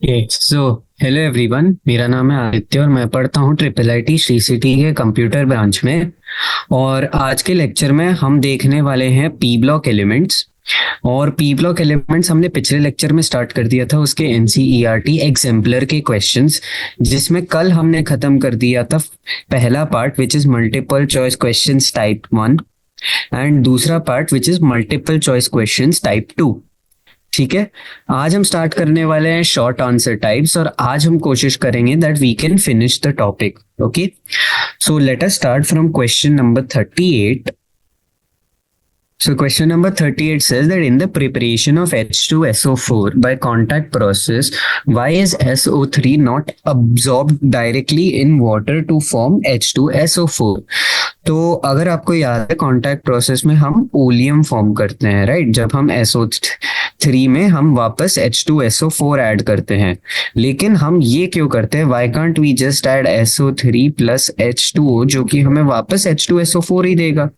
So hello everyone, मेरा नाम है आदित्य और मैं पढ़ता हूँ triple I T Shri city के कंप्यूटर ब्रांच में। और आज के लेक्चर में हम देखने वाले हैं पी ब्लॉक एलिमेंट्स। और पी ब्लॉक एलिमेंट्स हमने पिछले लेक्चर में स्टार्ट कर दिया था उसके एनसीईआरटी एग्जाम्पलर के क्वेश्चंस, जिसमें कल हमने खत्म कर दिया था पहला part which is multiple choice questions type 1 and दूसरा part which is multiple choice questions type 2। ठीक है। आज हम स्टार्ट करने वाले हैं शॉर्ट आंसर टाइप्स और आज हम कोशिश करेंगे that we can finish the topic. Okay, so let us start from question number 38। So question number 38 says that in the preparation of H2SO4 by contact process, why is SO3 not absorbed directly in water to form H2SO4? तो अगर आपको याद है contact process में हम oleum form करते हैं, right? जब हम SO3 में हम वापस H2SO4 ऐड करते हैं, लेकिन हम ये क्यों करते हैं? Why can't we just add SO3 plus H2O जो कि हमें वापस H2SO4 ही देगा।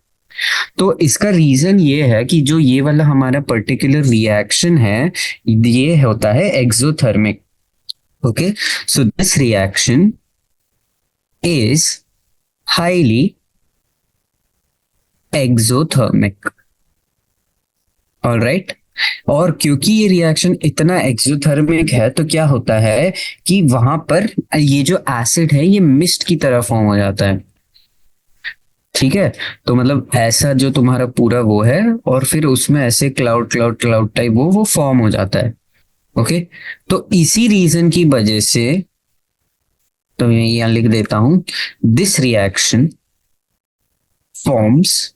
तो इसका रीजन ये है कि जो ये वाला हमारा पर्टिकुलर रिएक्शन है ये होता है exothermic. Okay, so this reaction is highly exothermic. Alright, और क्योंकि ये रिएक्शन इतना एक्सोथर्मिक है तो क्या होता है कि वहां पर ये जो एसिड है ये मिस्ट की तरह फॉर्म हो जाता है। ठीक है, तो मतलब ऐसा जो तुम्हारा पूरा वो है और फिर उसमें ऐसे क्लाउड क्लाउड क्लाउड टाइप वो फॉर्म हो जाता है। ओके, तो इसी रीजन की वजह से तो मैं यहां लिख देता हूं, this reaction forms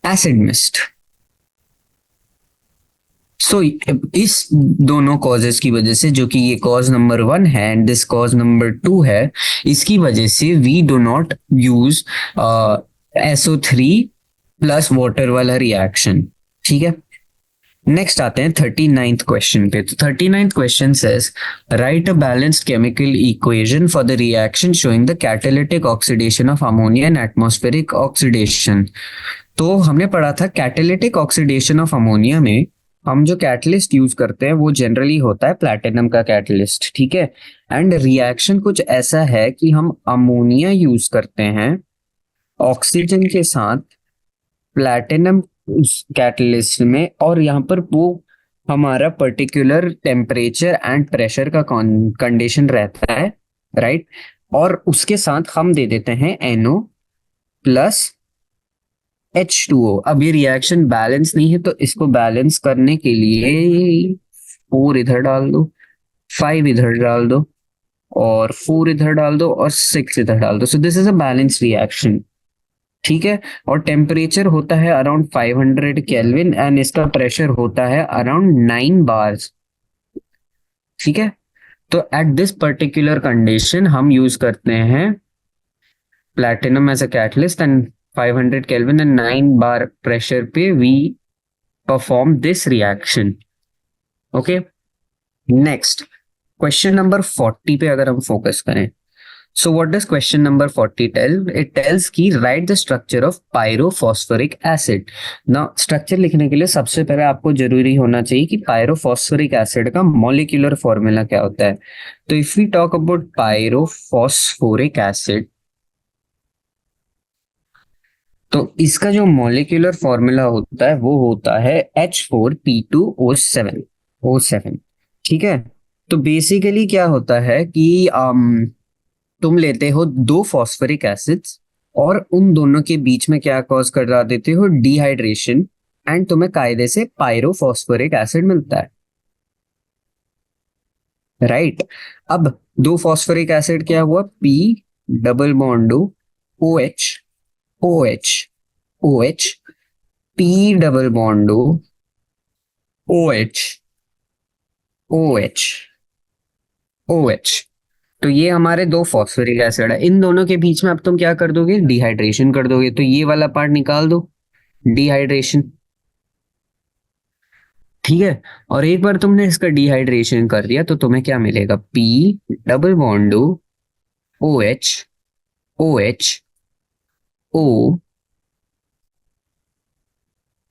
acid mist. So इस दोनों कॉजेस की वजह से, जो कि ये कॉज नंबर 1 है एंड दिस कॉज नंबर 2 है, इसकी वजह से we do not use SO3 plus water वाला रिएक्शन। ठीक है, नेक्स्ट आते हैं 39th क्वेश्चन पे। तो 39th question says right a balanced chemical equation for the reaction showing the catalytic oxidation of ammonia and atmospheric oxidation. तो हमने पढ़ा था कैटालिटिक ऑक्सीडेशन ऑफ अमोनिया में हम जो कैटलिस्ट यूज करते हैं वो जनरली होता है प्लैटिनम का कैटलिस्ट। ठीक है, एंड रिएक्शन कुछ ऐसा है कि हम अमोनिया यूज करते हैं ऑक्सीजन के साथ प्लैटिनम उस कैटलिस्ट में, और यहाँ पर वो हमारा पर्टिकुलर टेम्परेचर एंड प्रेशर का कंडीशन रहता है, राइट? और उसके साथ हम दे देते हैं NO प्लस H2O। अब ये रिएक्शन बैलेंस नहीं है तो इसको बैलेंस करने के लिए 4 इधर डाल दो, 5 इधर डाल दो और 4 इधर डाल दो और 6 इधर डाल दो। So this is a balance reaction. ठीक है, और टेम्परेचर होता है अराउंड 500 केल्विन एंड इसका प्रेशर होता है अराउंड 9 बार्स। ठीक है, तो एट दिस पर्टिकुलर कंडीशन हम यूज करते हैं platinum as a catalyst and 500 kelvin and 9 bar pressure पे we perform this reaction. Okay, next question number 40 पे अगर हम फोकस करें, so what does question number 40 tell? It tells कि write the structure of pyrophosphoric acid. Now structure लिखने के लिए सबसे पहले आपको जरूरी होना चाहिए कि pyrophosphoric acid का molecular formula क्या होता है। तो if we talk about pyrophosphoric acid, तो इसका जो molecular formula होता है वो होता है H4P2O7 O7। ठीक है, तो बेसिकली क्या होता है कि तुम लेते हो दो फॉस्फोरिक एसिड्स और उन दोनों के बीच में क्या कॉज करा देते हो? डिहाइड्रेशन, एंड तुम्हें कायदे से पायरोफॉस्फोरिक एसिड मिलता है, राइट? अब दो फॉस्फोरिक एसिड क्या हुआ? P double bond O H O H O H, P double bond O H O H O H. तो ये हमारे दो फॉस्फोरिक एसिड है, इन दोनों के बीच में अब तुम क्या कर दोगे? डिहाइड्रेशन कर दोगे, तो ये वाला पार्ट निकाल दो, डिहाइड्रेशन। ठीक है, और एक बार तुमने इसका डिहाइड्रेशन कर दिया तो तुम्हें क्या मिलेगा? P double bond O H O H O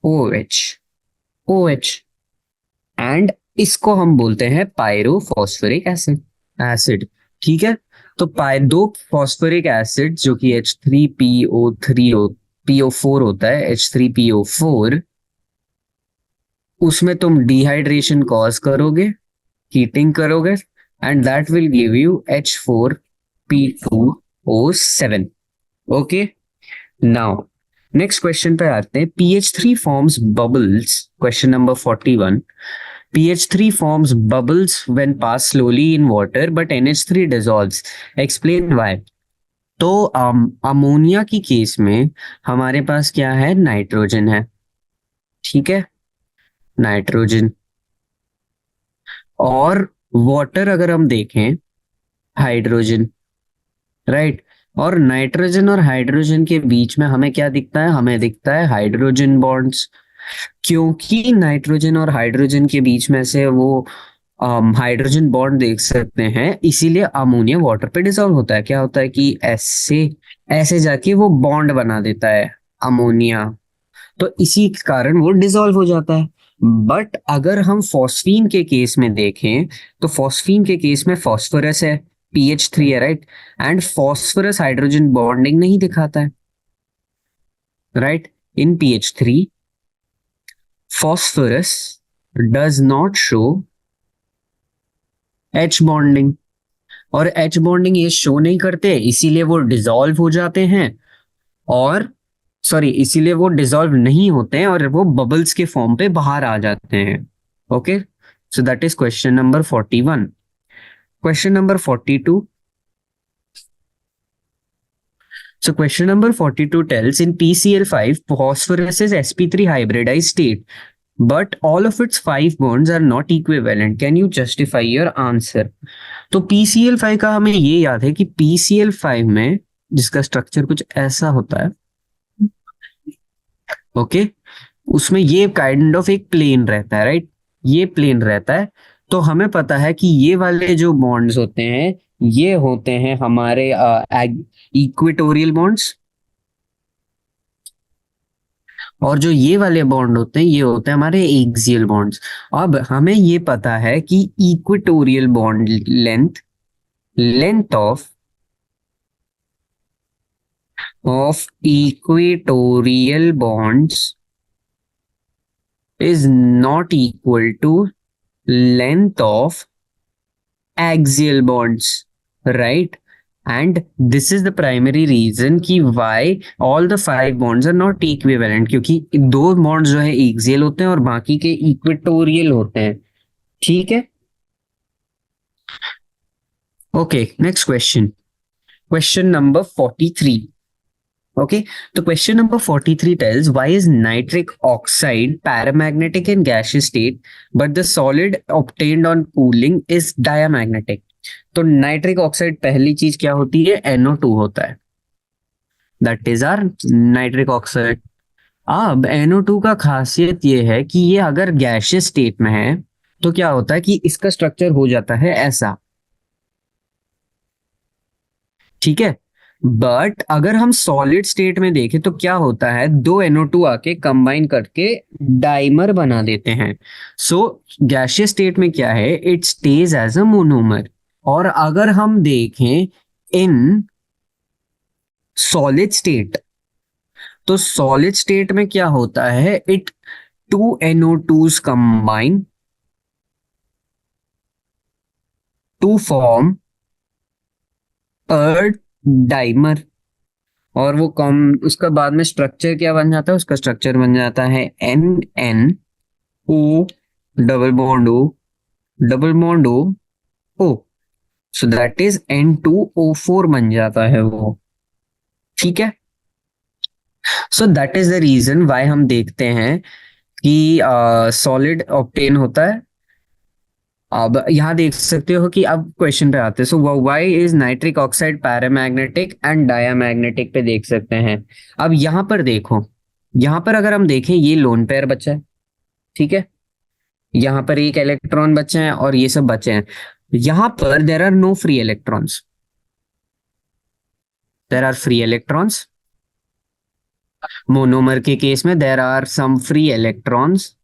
O H O H, and इसको हम बोलते हैं पायरोफॉस्फोरिक एसिड। ठीक है। तो दो फॉस्फोरिक एसिड जो कि H3PO3 PO4 होता है, H3PO4, उसमें तुम डिहाइड्रेशन कॉज करोगे, हीटिंग करोगे, and that will give you H4P2O7। Okay. Now next question पे आते हैं। PH3 forms bubbles, question number 41। PH3 forms bubbles when pass slowly in water, but NH3 dissolves. Explain why. तो ammonia की case में हमारे पास क्या है, नाइट्रोजन है। ठीक है, नाइट्रोजन। और वाटर अगर हम देखें, हाइड्रोजन, राइट। और नाइट्रोजन और हाइड्रोजन के बीच में हमें क्या दिखता है, हमें दिखता है हाइड्रोजन बॉन्ड्स। क्योंकि नाइट्रोजन और हाइड्रोजन के बीच में से वो हाइड्रोजन बॉन्ड देख सकते हैं, इसीलिए अमोनिया वाटर पे डिसॉल्व होता है। क्या होता है कि ऐसे ऐसे जाके वो बॉन्ड बना देता है अमोनिया, तो इसी कारण वो डिसॉल्व हो जाता है। बट अगर हम फॉस्फीन के केस में देखें, तो फॉस्फीन के केस में फॉस्फोरस है, PH3 है, right. And phosphorus hydrogen bonding नहीं दिखाता है, right. In PH3 phosphorus does not show H bonding, और H बॉन्डिंग ये शो नहीं करते, इसीलिए वो डिसॉल्व हो जाते हैं। और सॉरी, इसीलिए वो डिसॉल्व नहीं होते हैं और वो बबल्स के फॉर्म पे बाहर आ जाते हैं। Okay, so that is question number 41। Question number 42। So question number 42 tells in PCl5 phosphorus is sp3 hybridized state, but all of its 5 bonds are not equivalent. Can you justify your answer? तो PCl5 का हमें ये याद है कि PCl5 में जिसका structure कुछ ऐसा होता है, ओके, उसमें ये काइंड ऑफ एक प्लेन रहता है, राइट। ये प्लेन रहता है। तो हमें पता है कि ये वाले जो बॉन्ड्स होते हैं, ये होते हैं हमारे इक्वेटोरियल बॉन्ड्स, और जो ये वाले बॉन्ड होते हैं, ये होते हैं हमारे एक्सियल बॉन्ड्स। अब हमें ये पता है कि equatorial bond length length of equatorial bonds is not equal to length of axial bonds, right? And this is the primary reason कि why all the 5 bonds are not equivalent, क्योंकि दो bonds जो है axial होते हैं और बाकी के equatorial होते हैं। ठीक है। Okay, next question, question number 43। Okay, so question number 43 tells why is nitric oxide paramagnetic in gaseous state, but the solid obtained on cooling is diamagnetic. तो नाइट्रिक ऑक्साइड पहली चीज क्या होती है, NO2 होता है, that is are nitric oxide. अब NO2 का खासियत ये है कि ये अगर गैसियस स्टेट में है तो क्या होता है कि इसका स्ट्रक्चर हो जाता है ऐसा। ठीक है। बट अगर हम सॉलिड स्टेट में देखें तो क्या होता है, दो NO2 आके कंबाइन करके डाइमर बना देते हैं। सो गैसियस स्टेट में क्या है, it stage as a monomer. और अगर हम देखें इन सॉलिड स्टेट, तो सॉलिड स्टेट में क्या होता है, it two NO2s combine to form a dimer. और वो कॉम उसका बाद में स्ट्रक्चर क्या बन जाता है, उसका स्ट्रक्चर बन जाता है NNO double bond O double bond O। So that is N2O4 बन जाता है वो। ठीक है। So that is the reason why हम देखते हैं कि सॉलिड ऑब्टेन होता है। अब यहां देख सकते हो कि अब क्वेश्चन पे आते हैं। So why is nitric oxide paramagnetic and diamagnetic पे देख सकते हैं। अब यहां पर देखो, यहां पर अगर हम देखें, ये लोन पेयर बचा है। ठीक है, यहां पर एक इलेक्ट्रॉन बचे हैं और ये सब बचे हैं। यहां पर there are no free electrons, there are free electrons. Monomer के केस में there are some free electrons,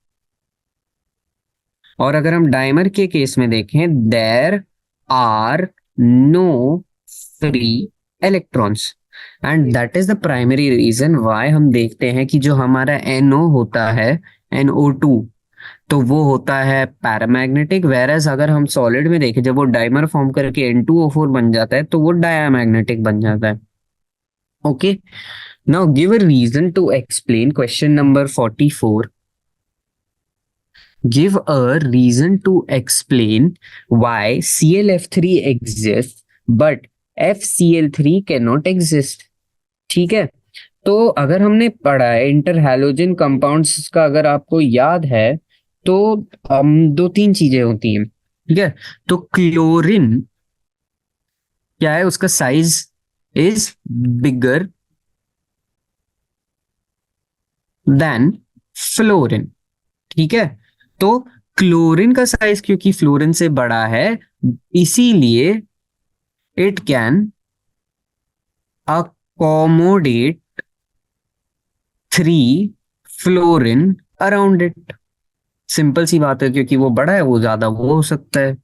और अगर हम डाइमर के केस में देखें, there are no free electrons, and that is the primary reason why हम देखते हैं कि जो हमारा NO होता है, NO2, तो वो होता है पैरामैग्नेटिक, वेरएज अगर हम सॉलिड में देखें, जब वो डाइमर फॉर्म करके N2O4 बन जाता है तो वो डायमैग्नेटिक बन जाता है। Okay, now give a reason to explain question number 44। Give a reason to explain why ClF3 exists but FCl3 cannot exist। ठीक है, तो अगर हमने पढ़ा है इंटर हैलोजन कंपाउंड्स का, अगर आपको याद है तो दो तीन चीजें होती हैं। ठीक है, तो क्लोरीन क्या है, उसका size is bigger than fluorine. ठीक है, तो क्लोरीन का साइज क्योंकि फ्लोरीन से बड़ा है, इसीलिए it can accommodate 3 fluorine around it. Simple सी बात है, क्योंकि वो बड़ा है वो ज्यादा वो हो सकता है।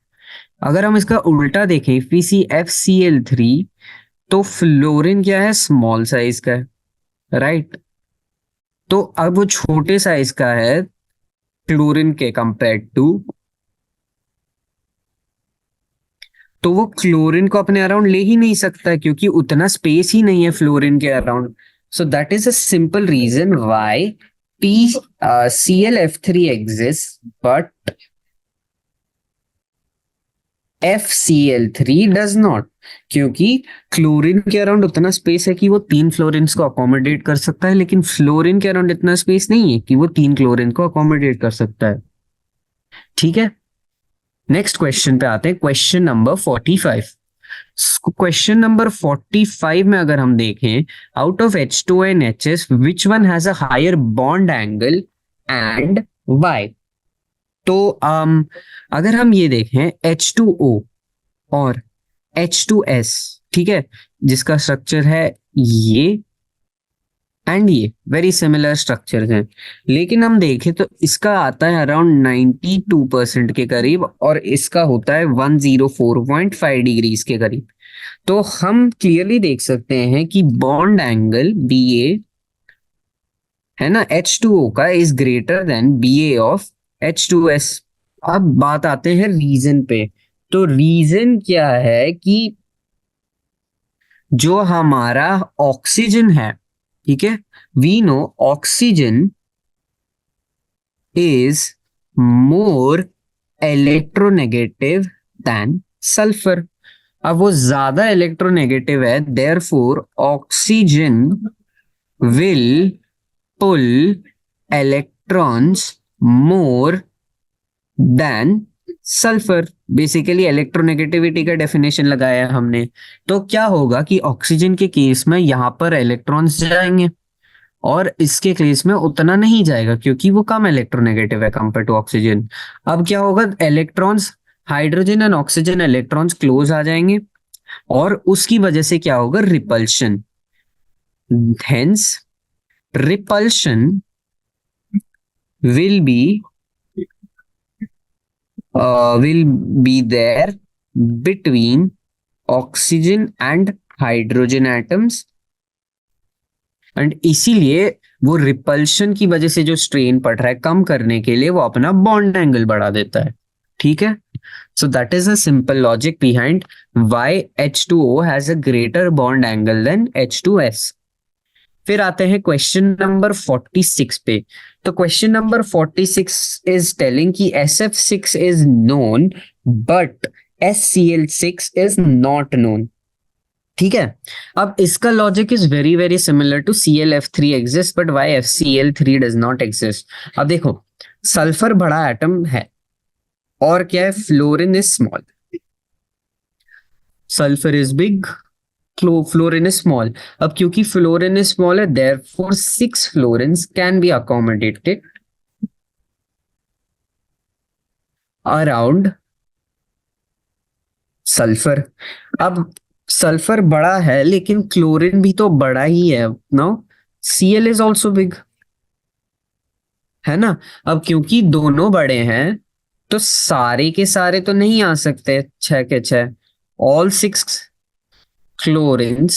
अगर हम इसका उल्टा देखें, इफ वी सी FCl3, तो फ्लोरीन क्या है, स्मॉल साइज का है, राइट। तो अब वो छोटे साइज का है क्लोरीन के कंपेयर टू, तो वो क्लोरीन को अपने अराउंड ले ही नहीं सकता क्योंकि उतना स्पेस ही नहीं है फ्लोरीन के around. So that is a simple reason why P ClF3 exists but FCl3 does not, क्योंकि क्लोरीन के अराउंड उतना स्पेस है कि वो 3 फ्लोरीन्स को अकोमोडेट कर सकता है, लेकिन फ्लोरीन के अराउंड इतना स्पेस नहीं है कि वो 3 क्लोरीन को अकोमोडेट कर सकता है। ठीक है, नेक्स्ट क्वेश्चन पे आते हैं, क्वेश्चन नंबर 45। क्वेश्चन नंबर 45 में अगर हम देखें, out of H2 and HS which one has a higher bond angle and why. तो अगर हम ये देखें H2O और H2S, ठीक है, जिसका स्ट्रक्चर है ये एंड ये वेरी सिमिलर स्ट्रक्चर्स हैं, लेकिन हम देखें तो इसका आता है अराउंड 92% के करीब और इसका होता है 104.5 डिग्रीज के करीब। तो हम क्लियरली देख सकते हैं कि बॉन्ड एंगल BA है ना H2O का is greater then BA of H2S। अब बात आते हैं रीजन पे, तो रीजन क्या है कि जो हमारा ऑक्सीजन है, ठीक है, we know oxygen is more electronegative than sulphur. अब वो ज्यादा इलेक्ट्रोनेगेटिव है, therefore oxygen will pull electrons more than sulphur. Basically electronegativity का डेफिनेशन लगाया हमने, तो क्या होगा कि ऑक्सीजन के केस में यहां पर इलेक्ट्रॉन्स जाएंगे और इसके केस में उतना नहीं जाएगा क्योंकि वो कम इलेक्ट्रोनेगेटिव है कंपेयर टू ऑक्सीजन। अब क्या होगा, electrons, hydrogen and oxygen electrons close आ जाएंगे और उसकी वजह से क्या होगा, repulsion. Hence repulsion will be will be there between oxygen and hydrogen atoms, and इसीलिए वो रिपल्शन की वजह से जो स्ट्रेन पड़ रहा है कम करने के लिए वो अपना बॉन्ड एंगल बढ़ा देता है। ठीक है, so that is a simple logic behind why H2O has a greater bond angle than H2S। फिर आते हैं क्वेश्चन नंबर 46 पे। तो क्वेश्चन नंबर 46 इज टेलिंग कि SF6 is known but SCl6 is not known. ठीक है, अब इसका logic is very very similar to ClF3 exist but why FCl3 does not exist. अब देखो, सल्फर बड़ा एटम है और क्या है, fluorine is small, sulphur is big, fluorine is small. अब क्योंकि फ्लोरीन इज स्मॉल है, therefore 6 fluorines can be accommodated around sulphur. अब सल्फर बड़ा है लेकिन क्लोरीन भी तो बड़ा ही है, no, Cl is also big, है ना। अब क्योंकि दोनों बड़े हैं तो सारे के सारे तो नहीं आ सकते, 6 के 6। All 6 chlorines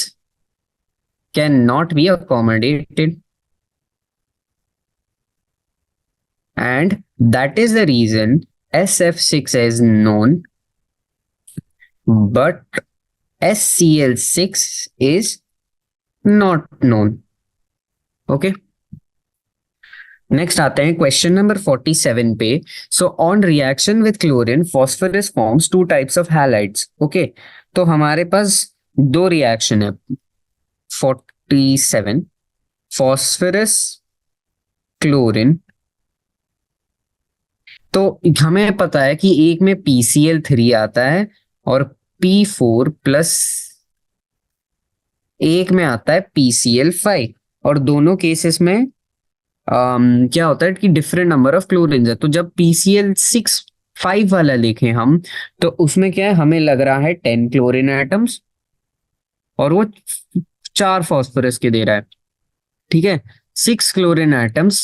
cannot be accommodated, and that is the reason SF6 is known, but SCl6 is not known. Okay. Next आते हैं क्वेश्चन नंबर 47 पे। So on reaction with chlorine phosphorus forms two types of halides. Okay, तो हमारे पास दो reaction है। 47, phosphorus chlorine. तो हमें पता है कि एक में PCl3 आता है और P4 प्लस एक में आता है PCl5, और दोनों केसेस में क्या होता है कि डिफरेंट नंबर ऑफ क्लोरीन है। तो जब PCl6 5 वाला लिखें हम, तो उसमें क्या है, हमें लग रहा है 10 क्लोरीन एटम्स और वो 4 फॉस्फोरस के दे रहा है। ठीक है, 6 क्लोरीन एटम्स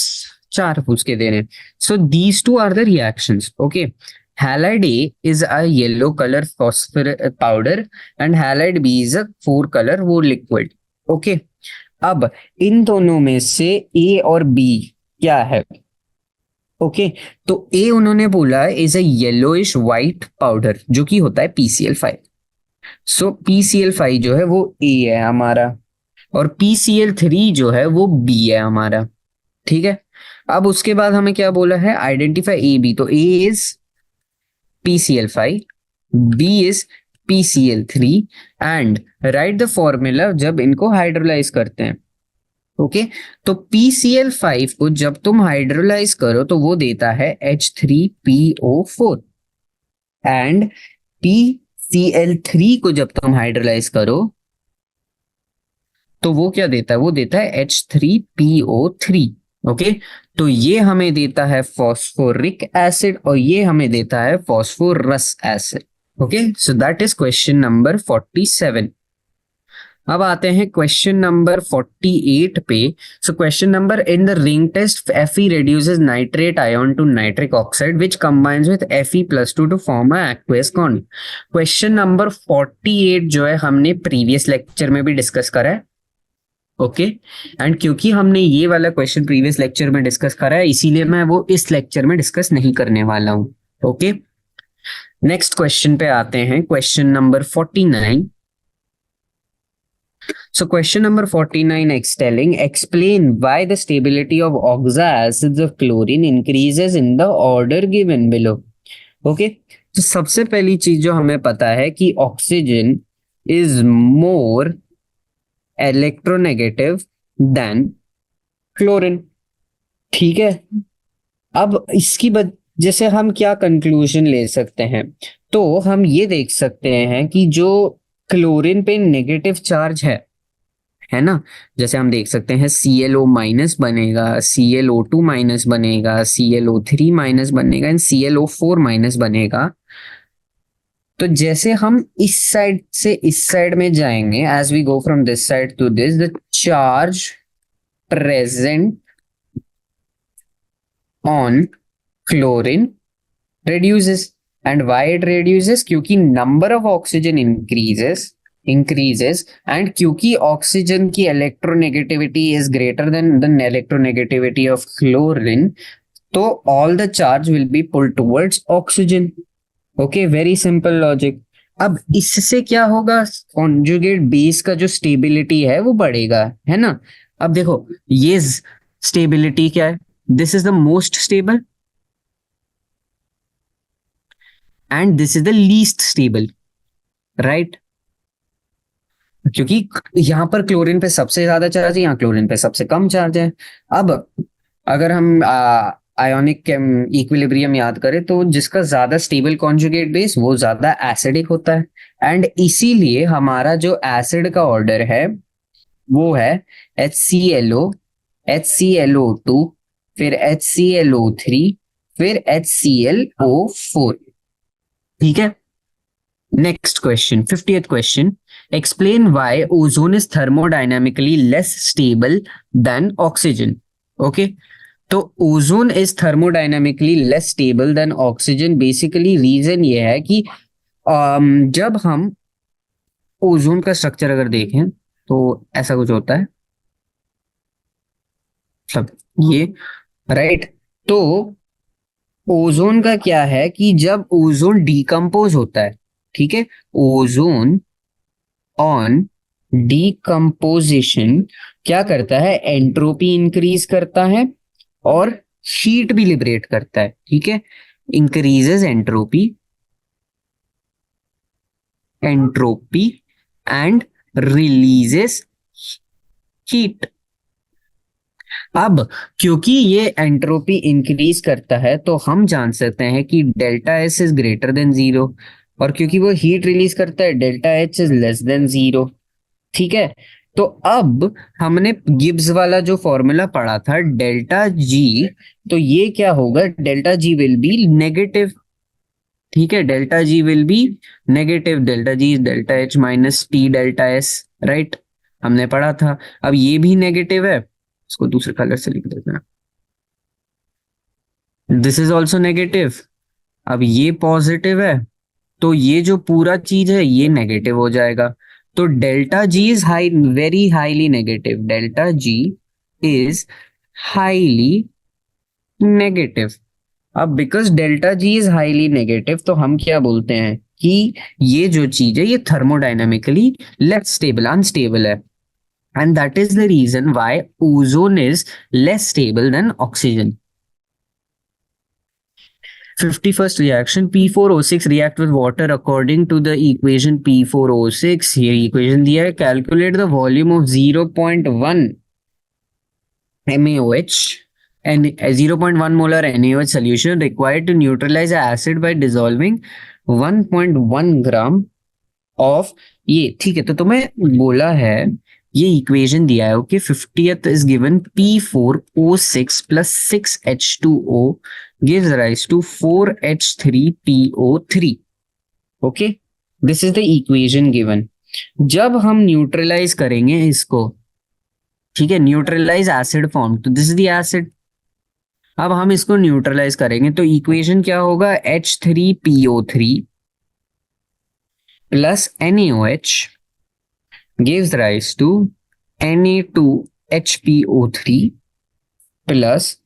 4 उसके दे रहे हैं। So these two are the reactions. Okay, halide A is a yellow color phosphorus powder and halide B is a 4 color वो liquid। ओके, अब इन दोनों में से A और B क्या है? ओके, तो A उन्होंने बोला is a yellowish white powder जो कि होता है PCl5। सो PCl5 जो है वो A है हमारा, और PCl3 जो है वो B है हमारा। ठीक है, अब उसके बाद हमें क्या बोला है, आइडेंटिफाई A B। तो A is PCl5, B is PCl3 and right the formula जब इनको हाइड्रोलाइज करते हैं। ओके, तो PCl5 को जब तुम हाइड्रोलाइज करो तो वो देता है H3PO4, एंड PCl3 को जब तुम हाइड्रोलाइज करो तो वो क्या देता है, वो देता है H3PO3। ओके, तो ये हमें देता है फॉस्फोरिक एसिड और ये हमें देता है phosphorous acid. Okay, so that is question number 47। अब आते हैं क्वेश्चन नंबर 48 पे। So question number, in the ring test Fe reduces nitrate ion to nitric oxide which combines with Fe+2 to form a aqueous con। Question number 48 जो है हमने previous lecture में भी discuss करा है। ओके, एंड क्योंकि हमने ये वाला क्वेश्चन प्रीवियस लेक्चर में डिस्कस करा है इसीलिए मैं वो इस लेक्चर में डिस्कस नहीं करने वाला हूं। ओके, नेक्स्ट क्वेश्चन पे आते हैं, question number 49। So question number 49 is telling explain why the stability of oxa acids of chlorine increases in the order given below। Okay, तो सबसे पहली चीज जो हमें पता है कि oxygen is more electronegative than chlorine. ठीक है, अब इसकी वजह से हम क्या कंक्लूजन ले सकते हैं, तो हम ये देख सकते हैं कि जो क्लोरीन पे नेगेटिव चार्ज है ना, जैसे हम देख सकते हैं ClO माइनस बनेगा, ClO2 माइनस बनेगा, ClO3 माइनस बनेगा एंड ClO4 माइनस बनेगा। तो जैसे हम इस साइड से इस साइड में जाएंगे, as we go from this side to this, the charge present on chlorine reduces। and why it reduces? क्योंकि number of oxygen increases and क्योंकि ऑक्सीजन की electronegativity is greater than the electronegativity of chlorine, तो all the charge will be pull towards oxygen. Okay, very simple logic. अब इससे क्या होगा, conjugate base का जो स्टेबिलिटी है वो बढ़ेगा, है ना। अब देखो ये स्टेबिलिटी क्या है, this is the most stable and this is the least stable, right. क्योंकि यहां पर क्लोरीन पे सबसे ज्यादा चार्ज है, यहाँ क्लोरीन पे सबसे कम चार्ज है। अब अगर हम आयोनिक इक्विलिब्रियम याद करें तो जिसका ज्यादा स्टेबल कॉन्जुगेट बेस वो ज्यादा एसिडिक होता है, एंड इसीलिए हमारा जो एसिड का ऑर्डर है वो है HClO, HClO2, फिर HClO3, फिर HClO4। ठीक है, next question 50th question, explain why ozone is thermodynamically less stable than oxygen. Okay, तो ozone is thermodynamically less stable than oxygen. Basically reason ये है कि जब हम ओजोन का स्ट्रक्चर अगर देखें तो ऐसा कुछ होता है, सब ये, राइट। तो ओजोन का क्या है कि जब ओजोन डिकम्पोज होता है, ठीक है, ओजोन ऑन डिकम्पोजिशन क्या करता है, एंट्रोपी इंक्रीज करता है और हीट भी लिबरेट करता है, ठीक है। Increases entropy, entropy and releases heat. अब क्योंकि ये एंट्रोपी इंक्रीज करता है तो हम जान सकते हैं कि delta S is greater than zero, और क्योंकि वो हीट रिलीज करता है delta H is less than zero, ठीक है। तो अब हमने गिब्स वाला जो फॉर्मूला पढ़ा था डेल्टा जी, तो ये क्या होगा, delta G will be negative, ठीक है, delta G will be negative, delta ji delta H minus T delta S, right, हमने पढ़ा था। अब ये भी नेगेटिव है, इसको दूसरे कलर से लिख देते हैं, दिस इज ऑल्सो नेगेटिव। अब ये पॉजिटिव है, तो ये जो पूरा चीज है ये नेगेटिव हो जाएगा। तो delta G is high, very highly negative, delta G is highly negative. अब because delta G is highly negative तो हम क्या बोलते हैं कि ये जो चीज है ये थर्मोडाइनमिकली लेस स्टेबल, अनस्टेबल है, and that is the reason why ozone is less stable than oxygen. 51st reaction, P4O6 react with water according to the equation P4O6, here equation दिया है, calculate the volume of 0.1 MaOH and 0.1 molar NaOH solution required to neutralize the acid by dissolving 1.1 gram of ये, ठीक है। तो तुम्हें बोला है, ये इक्वेशन दिया है, okay, 50th is given P4O6 plus 6H2O gives rise to 4H3PO3, okay, this is the equation given. जब हम न्यूट्रलाइज करेंगे इसको, ठीक है, न्यूट्रलाइज एसिड फॉर्म, तो दिस इज द एसिड। अब हम इसको न्यूट्रलाइज करेंगे तो इक्वेशन क्या होगा, H3PO3 plus NaOH gives rise to Na2HPO3 plus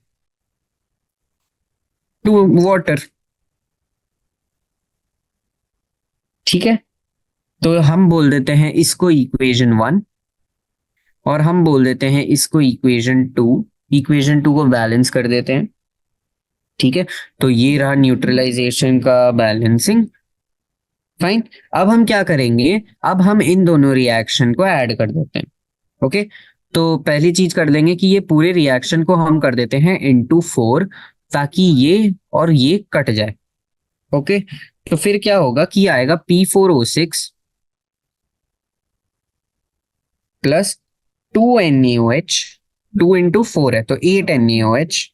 2 water, ठीक है। तो हम बोल देते हैं इसको इक्वेशन 1 और हम बोल देते हैं इसको इक्वेशन 2, इक्वेशन 2 को बैलेंस कर देते हैं, ठीक है। तो ये रहा न्यूट्रलाइजेशन का बैलेंसिंग, फाइन। अब हम क्या करेंगे, अब हम इन दोनों रिएक्शन को ऐड कर देते हैं, ओके। तो पहली चीज कर देंगे कि ये पूरे रिएक्शन को हम कर देते हैं इनटू 4 ताकि ये और ये कट जाए, ओके। तो फिर क्या होगा कि आएगा P4O6 प्लस 2NaOH, 2 इंटू 4 है तो 8NaOH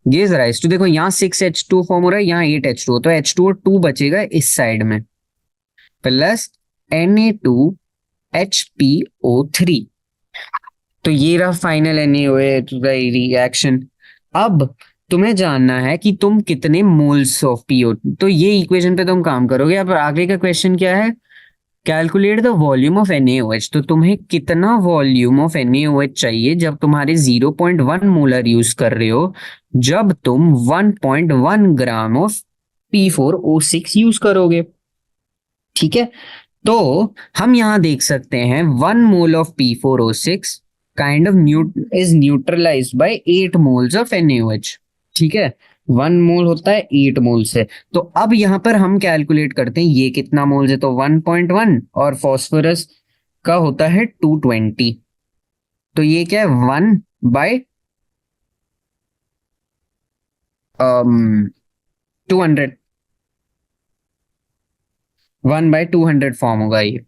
गिव्स राइज टू, देखो यहाँ 6H2 फॉर्म हो रहा है, यहाँ 8H2, तो H2O2 बचेगा इस साइड में, प्लस Na2HPO3। तो ये रहा फाइनल NaOH रिएक्शन। अब तुम्हें जानना है कि तुम कितने मोल्स ऑफ पीओ, तो ये इक्वेशन पे तुम काम करोगे। अब आगे का क्वेश्चन क्या है, calculate the volume of NaOH। तो तुम्हें कितना वॉल्यूम ऑफ NaOH चाहिए जब तुम्हारे 0.1 मोलर यूज कर रहे हो, जब तुम 1.1 ग्राम ऑफ P4O6 यूज करोगे, ठीक है। तो हम यहां देख सकते हैं 1 mole of P4O6 kind of is neutralised by 8 moles of NaOH, ठीक है। 1 मोल होता है 8 मोल से। तो अब यहां पर हम कैलकुलेट करते हैं ये कितना मोल्स है, तो 1.1 और फॉस्फोरस का होता है 220, तो ये क्या है 1 बाय 200, 1/200 फॉर्म होगा ये,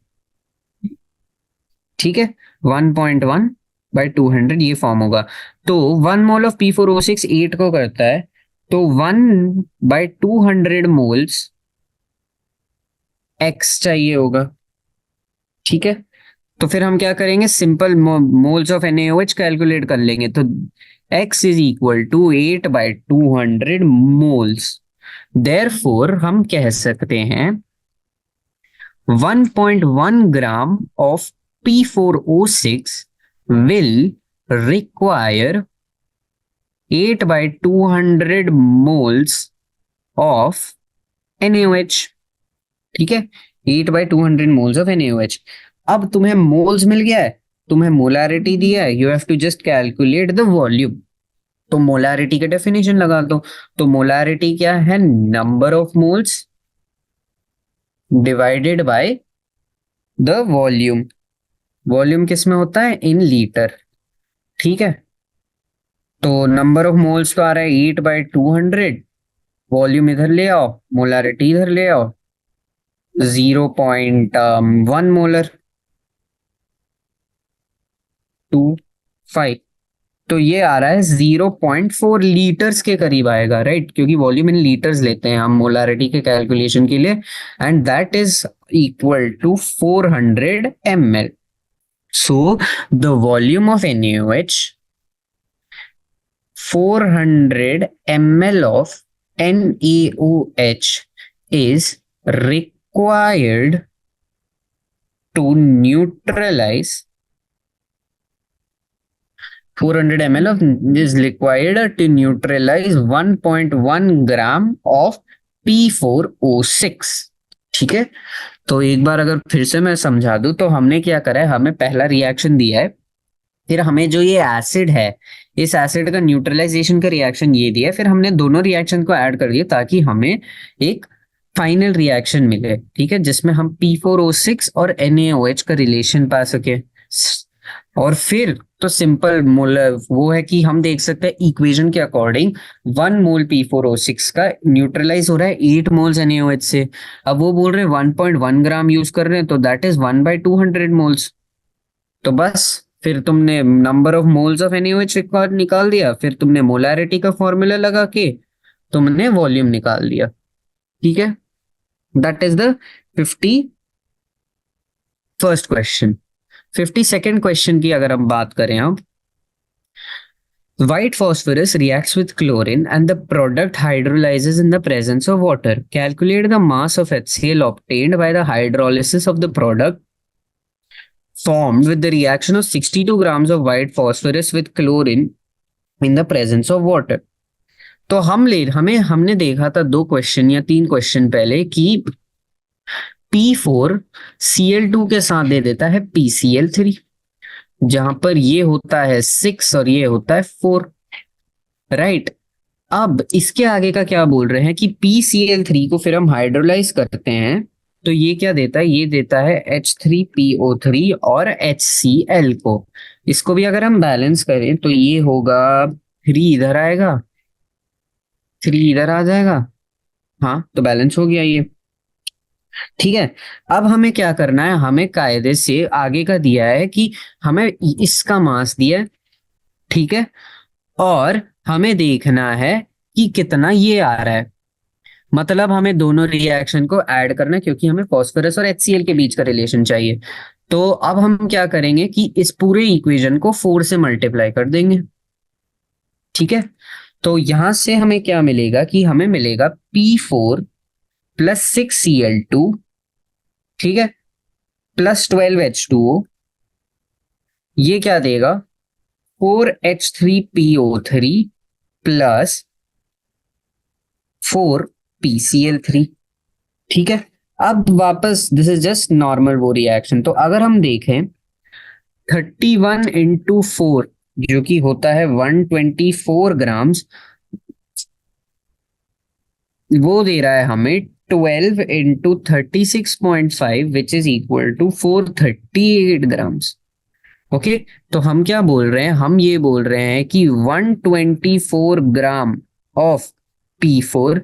ठीक है। 1.1 बाय 200 ये फॉर्म होगा। तो 1 मोल ऑफ P4O6 8 को करता है, तो 1/200 मोल्स X चाहिए होगा, ठीक है। तो फिर हम क्या करेंगे, simple moles of NaOH calculate कर लेंगे। तो x is equal to 8/200 moles. Therefore हम कह सकते हैं 1.1 gram of P4O6 will require 8/200 moles of NaOH। ठीक है, 8/200 moles of NaOH। अब तुम्हें मोल्स मिल गया है, तुम्हें मोलारिटी दिया है, you have to just calculate the volume. तो मोलारिटी का डेफिनेशन लगा दो। तो मोलारिटी क्या है, number of moles divided by the volume. Volume किस में होता है, इन लीटर। ठीक है, तो नंबर ऑफ मोल्स तो आ रहा है 8/200, वॉल्यूम इधर ले आओ, मोलारिटी इधर ले आओ, 0.1 मोलर 25। तो ये आ रहा है 0.4 लीटर्स के करीब आएगा, राइट, क्योंकि वॉल्यूम इन लीटर्स लेते हैं हम मोलारिटी के कैलकुलेशन के लिए। And that is equal to 400 ml। So the volume of NaOH, 400 ml of NaOH is required to neutralize 400 ml of is required to neutralize 1.1 gram of P4O6। ठीक है, तो एक बार अगर फिर से मैं समझा दूं, तो हमने क्या करा है, हमें पहला रिएक्शन दिया है, फिर हमें जो ये एसिड है, इस एसिड का न्यूट्रलाइजेशन का रिएक्शन ये दिया है, फिर हमने दोनों रिएक्शन को ऐड कर दिया ताकि हमें एक फाइनल रिएक्शन मिले। ठीक है, जिसमें हम P4O6 और NaOH का रिलेशन पा सके। और फिर तो सिंपल मोलर वो है कि हम देख सकते हैं इक्वेशन के अकॉर्डिंग 1 मोल P4O6 का न्यूट्रलाइज हो रहा है 8 मोल्स NaOH से। अब वो बोल रहे हैं 1.1 ग्राम यूज कर रहे हैं, तो दैट इज 1/200 मोल्स। तो बस फिर तुमने number of moles of NaOH required निकाल दिया, फिर तुमने मोलारिटी का फॉर्मूला लगा के तुमने वॉल्यूम निकाल दिया। ठीक है, that is the 51st question. 52nd question की अगर हम बात करें, अब white phosphorus reacts with chlorine and the product hydrolyzes in the presence of water. Calculate the mass of HCl obtained by the hydrolysis of the product formed with the reaction of 62 grams of white phosphorus with chlorine in the presence of water। तो हमने देखा था 2 question या 3 question पहले कि P4Cl2 के साथ दे देता है PCl3, जहां पर ये होता है 6 और ये होता है 4, राइट। अब इसके आगे का क्या बोल रहे हैं कि PCl3 को फिर हम हाइड्रोलाइज करते हैं, तो ये क्या देता है, ये देता है H3PO3 और HCl को। इसको भी अगर हम बैलेंस करें तो ये होगा 3 इधर आएगा, 3 इधर आ जाएगा। हाँ, तो बैलेंस हो गया ये। ठीक है, अब हमें क्या करना है, हमें कायदे से आगे का दिया है कि हमें इसका मास दिया है, ठीक है, और हमें देखना है कि कितना ये आ रहा है। मतलब हमें दोनों रिएक्शन को ऐड करना है, क्योंकि हमें फास्फोरस और HCl के बीच का रिलेशन चाहिए। तो अब हम क्या करेंगे कि इस पूरे इक्वेशन को 4 से मल्टीप्लाई कर देंगे। ठीक है, तो यहां से हमें क्या मिलेगा कि हमें मिलेगा P4 प्लस 6Cl2, ठीक है, प्लस 12H2O, ये क्या देगा 4H3PO3 प्लस 4PCl3। ठीक है, अब वापस दिस इज जस्ट नॉर्मल वो रिएक्शन। तो अगर हम देखें 31 इंटू 4 जो कि होता है 124 ग्राम्स, वो दे रहा है हमें 12 into 36.5 which is equal to 438 grams. Okay, तो हम क्या बोल रहे हैं, हम ये बोल रहे हैं कि 124 gram of P4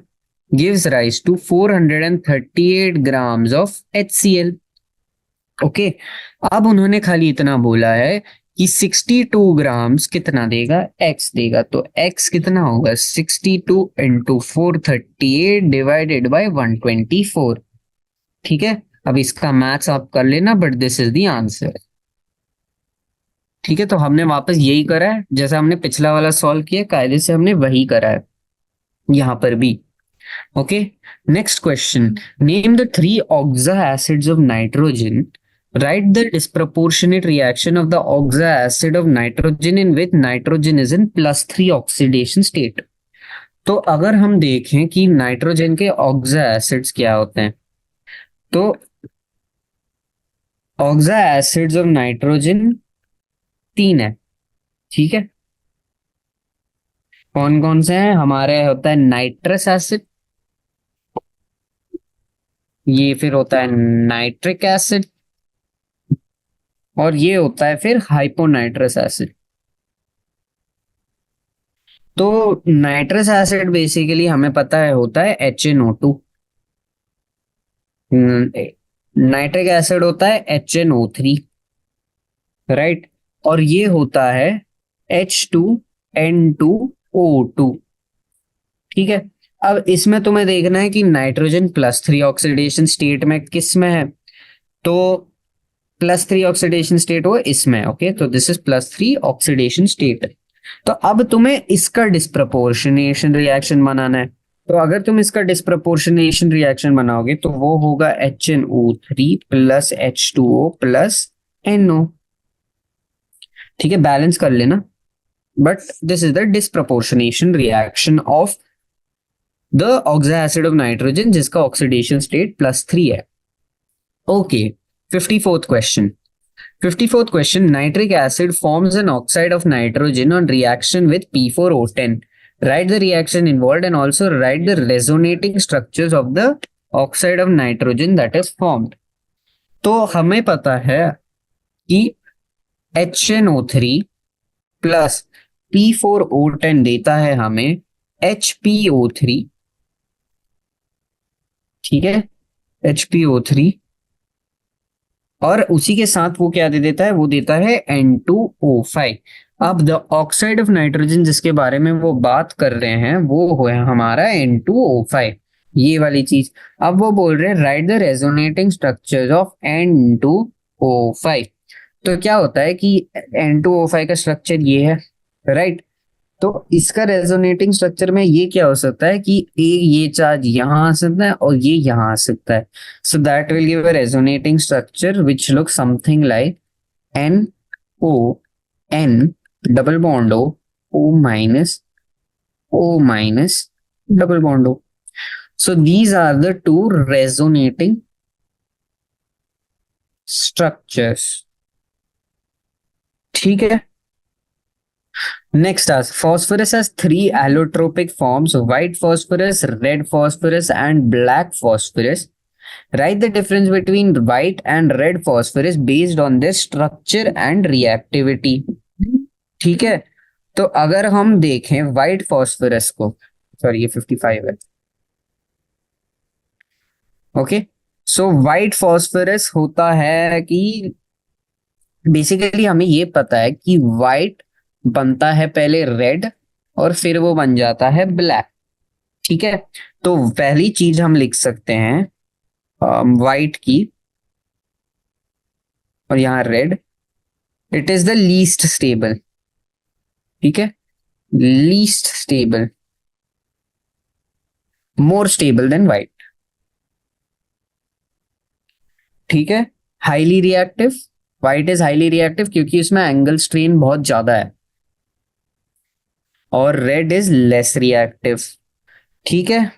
gives rise to 438 grams of HCl। Okay, अब उन्होंने खाली इतना बोला है कि 62 ग्राम्स कितना देगा, X देगा। तो X कितना होगा 62 इंटू 438 डिवाइडेड बाई 124। ठीक है, अब इसका मैथ्स आप कर लेना, but this is the answer. ठीक है, तो हमने वापस यही करा है जैसा हमने पिछला वाला सॉल्व किया, कायदे से हमने वही करा है यहाँ पर भी। Okay, next question, name the three oxa acids of nitrogen, right the disproportionate reaction of the oxa acid of nitrogen in which nitrogen is in +3 oxidation state. तो अगर हम देखें कि नाइट्रोजन के ऑक्सा एसिड्स क्या होते हैं, तो ऑक्सा एसिड्स ऑफ नाइट्रोजन 3 है। ठीक है, कौन कौन से हैं हमारे, होता है नाइट्रस एसिड, ये फिर होता है नाइट्रिक एसिड, और ये होता है फिर हाइपोनाइट्रस एसिड। तो नाइट्रस एसिड बेसिकली हमें पता है होता है HNO2, नाइट्रिक एसिड होता है HNO3, राइट, और ये होता है H2N2O2। ठीक है, अब इसमें तुम्हें देखना है कि नाइट्रोजन +3 ऑक्सीडेशन स्टेट में किस में है, तो +3 ऑक्सीडेशन स्टेट हो इसमें। ओके, तो दिस इज +3 ऑक्सीडेशन स्टेट। तो अब तुम्हें इसका डिस्प्रपोर्शनेशन रिएक्शन बनाना है। तो अगर तुम इसका डिस्प्रपोर्शनेशन रिएक्शन बनाओगे तो वो होगा HNO3 + H2O + NO। ठीक है, बैलेंस कर लेना, but this is the disproportionation reaction of the oxa acid of nitrogen जिसका ऑक्सीडेशन स्टेट +3 है। Okay, 54th question. 54th question, nitric acid forms an oxide of nitrogen on reaction with P4O10. Write the reaction involved and also write the resonating structures of the oxide of nitrogen that is formed. तो हमें पता है कि HNO3 plus P4O10 देता है हमें HPO3। ठीक है, HPO3, और उसी के साथ वो क्या दे देता है, वो देता है N2O5। अब द ऑक्साइड ऑफ नाइट्रोजन जिसके बारे में वो बात कर रहे हैं वो है हमारा N2O5, ये वाली चीज। अब वो बोल रहे हैं right the resonating structures of N2O5। तो क्या होता है कि N2O5 का स्ट्रक्चर ये है, राइट। तो इसका रेजोनेटिंग स्ट्रक्चर में ये क्या हो सकता है कि ये चार्ज यहाँ आ सकता है और ये यहाँ आ सकता है। So that will give a resonating structure which look something like NO, N, double bond O, O-, double bond O। So these are the two resonating structures। ठीक है, next as phosphorus has 3 allotropic forms: white phosphorus, red phosphorus and black phosphorus. Write the difference between white and red phosphorus based on their structure and reactivity। ठीक है, तो अगर हम देखें white phosphorus को, sorry ये 55 है। ओके, सो white phosphorus होता है कि बेसिकली हमें ये पता है कि व्हाइट बनता है पहले रेड और फिर वो बन जाता है ब्लैक। ठीक है, तो पहली चीज हम लिख सकते हैं व्हाइट की, और यहां red, it is the least stable. ठीक है, least stable, more stable then white. ठीक है, highly reactive, white is highly reactive क्योंकि इसमें एंगल स्ट्रेन बहुत ज्यादा है, और रेड इज लेस रिएक्टिव। ठीक है,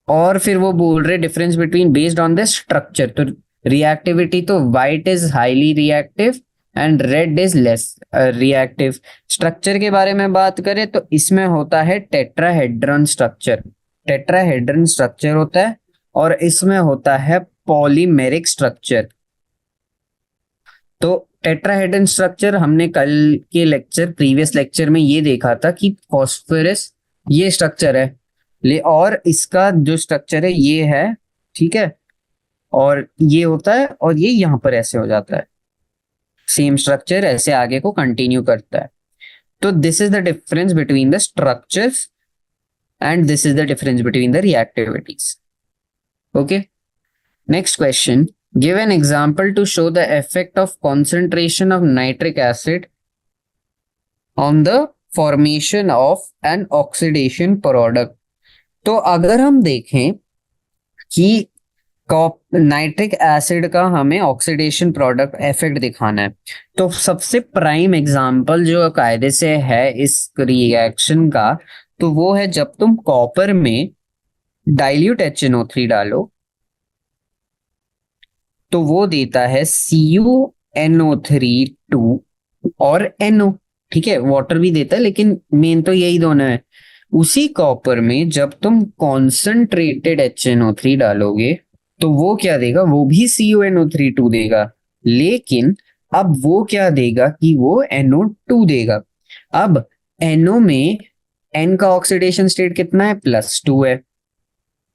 और फिर वो बोल रहे difference between based on the structure, तो रिएक्टिविटी तो white is highly reactive and red is less reactive. Structure के बारे में बात करें तो इसमें होता है टेट्राहेड्रन स्ट्रक्चर, टेट्राहेड्रन स्ट्रक्चर होता है, और इसमें होता है पॉलीमेरिक स्ट्रक्चर। तो टेट्राहेड्रन स्ट्रक्चर हमने कल के लेक्चर, प्रीवियस लेक्चर में ये देखा था कि फॉस्फोरस ये स्ट्रक्चर है, और इसका जो स्ट्रक्चर है ये है। ठीक है, और ये होता है और ये यहां पर ऐसे हो जाता है, सेम स्ट्रक्चर ऐसे आगे को कंटिन्यू करता है। तो this is the difference between the structures and this is the difference between the reactivities. Okay, next question, give an example to show the effect of concentration of nitric acid on the formation of an oxidation product. तो अगर हम देखें कि nitric acid का हमें oxidation product effect दिखाना है, तो सबसे प्राइम एग्जांपल जो कायदे से है इस रिएक्शन का, तो वो है जब तुम कॉपर में डाइल्यूट HNO3 डालो तो वो देता है CuNO3 और NO। ठीक है, वाटर भी देता है लेकिन मेन तो यही दोनों है। उसी कॉपर में जब तुम कॉन्सेंट्रेटेड HNO3 डालोगे तो वो क्या देगा, वो भी CuNO3 देगा, लेकिन अब वो क्या देगा कि वो NO2 देगा। अब NO में N का ऑक्सीडेशन स्टेट कितना है, +2 है,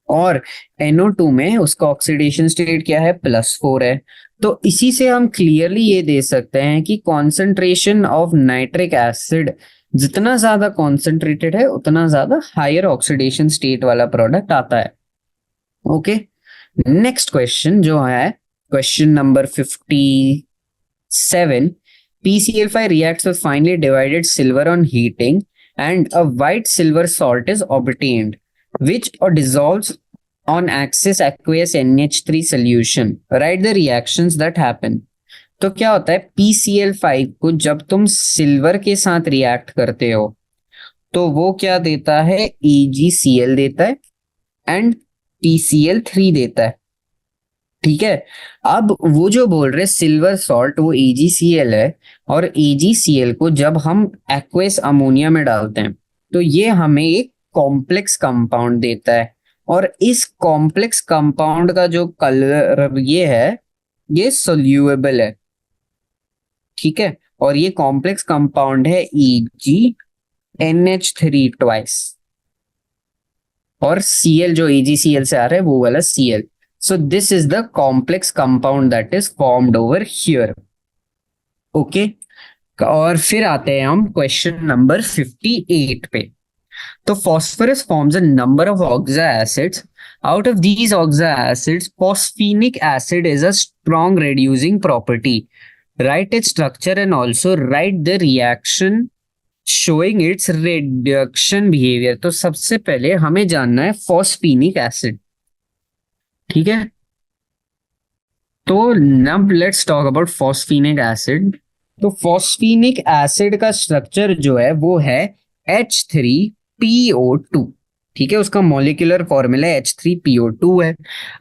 और NO2 में उसका ऑक्सीडेशन स्टेट क्या है, +4 है। तो इसी से हम क्लियरली ये दे सकते हैं कि कॉन्सेंट्रेशन ऑफ नाइट्रिक एसिड जितना ज्यादा कॉन्सेंट्रेटेड है उतना ज्यादा हायर ऑक्सीडेशन स्टेट वाला प्रोडक्ट आता है। ओके, नेक्स्ट क्वेश्चन जो है question number 57। PCl5 reacts with finely divided silver on heating and a white silver salt is obtained which dissolves on aqueous NH3 solution. Write the reactions that happen. तो क्या होता है, PCl5 को जब तुम silver के साथ रिएक्ट करते हो तो वो क्या देता है, AgCl देता है एंड PCl3 देता है। ठीक है, अब वो जो बोल रहे सिल्वर सॉल्ट वो AgCl है, और AgCl को जब हम एक्वेस अमोनिया में डालते हैं तो ये हमें एक कॉम्प्लेक्स कंपाउंड देता है, और इस कॉम्प्लेक्स कंपाउंड का जो कलर ये है ये सोल्यूएबल है। ठीक है, और ये कॉम्प्लेक्स कंपाउंड है EgNH3 ट्वाइस, और Cl जो AgCl से आ रहा है वो वाला Cl। So this is the complex compound that is formed over here. Okay? और फिर आते हैं हम क्वेश्चन नंबर 58 पे। तो phosphorus forms a number of oxo acids. Out of these oxo acids, phosphenic acid is a strong reducing property. Write its structure and also write the reaction showing its reduction behavior. तो सबसे पहले हमें जानना है phosphenic acid। ठीक है, तो नब लेट्स टॉक अबाउट फॉस्फेनिक एसिड। तो फॉस्फेनिक एसिड का स्ट्रक्चर जो है वो है H3PO2। ठीक है, उसका मॉलिक्यूलर फॉर्मूला H3PO2 है।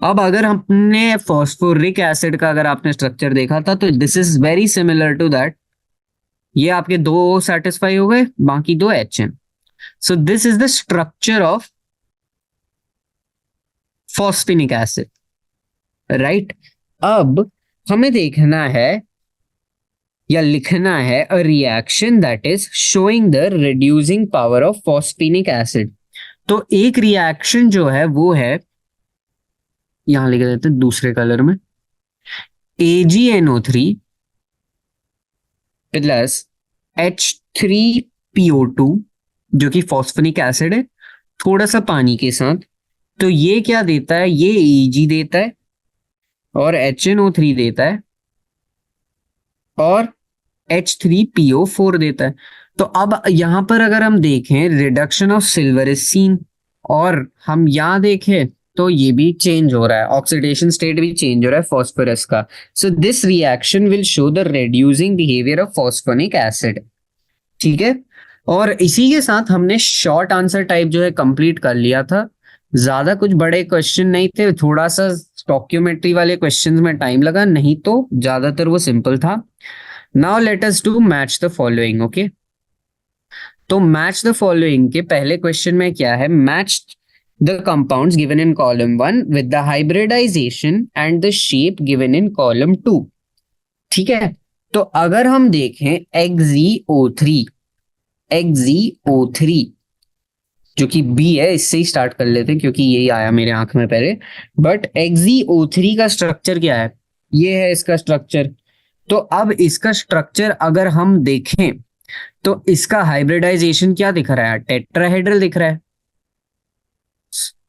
अब अगर हमने फॉस्फोरिक एसिड का अगर आपने स्ट्रक्चर देखा था तो this is very similar to that. ये आपके दो सेटिस्फाई हो गए, बाकी दो HN। So this is the structure of phosphinic acid, right. अब हमें देखना है या लिखना है a reaction that is showing the reducing power of phosphinic acid. तो एक रिएक्शन जो है वो है, यहां लिख देते हैं दूसरे कलर में, AgNO3 प्लस H3PO2 जो कि फॉस्फेनिक एसिड है थोड़ा सा पानी के साथ। तो ये क्या देता है, ये Ag देता है और HNO3 देता है और H3PO4 देता है। तो अब यहां पर अगर हम देखें reduction of silver is seen, और हम यहां देखें तो ये भी चेंज हो रहा है, ऑक्सीडेशन स्टेट भी चेंज हो रहा है फॉस्फोरस का। So this reaction will show the reducing behaviour of phosphonic acid. ठीक है, और इसी के साथ हमने शॉर्ट आंसर टाइप जो है कंप्लीट कर लिया था। ज्यादा कुछ बड़े क्वेश्चन नहीं थे, थोड़ा सा डॉक्यूमेंट्री वाले क्वेश्चंस में टाइम लगा, नहीं तो ज्यादातर वो सिंपल था। Now let us do match the following. Okay, तो मैच द फॉलोइंग के पहले क्वेश्चन में क्या है, match the compounds given in column 1 with the hybridization and the shape given in column 2। ठीक है, तो अगर हम देखें XeO3 जो कि बी है, इससे ही स्टार्ट कर लेते हैं क्योंकि यही आया मेरे आंख में पहले। बट XeO3 का स्ट्रक्चर क्या है, ये है इसका स्ट्रक्चर। तो अब इसका स्ट्रक्चर अगर हम देखें तो इसका हाइब्रिडाइजेशन क्या दिख रहा है, टेट्राहेड्रल दिख रहा है,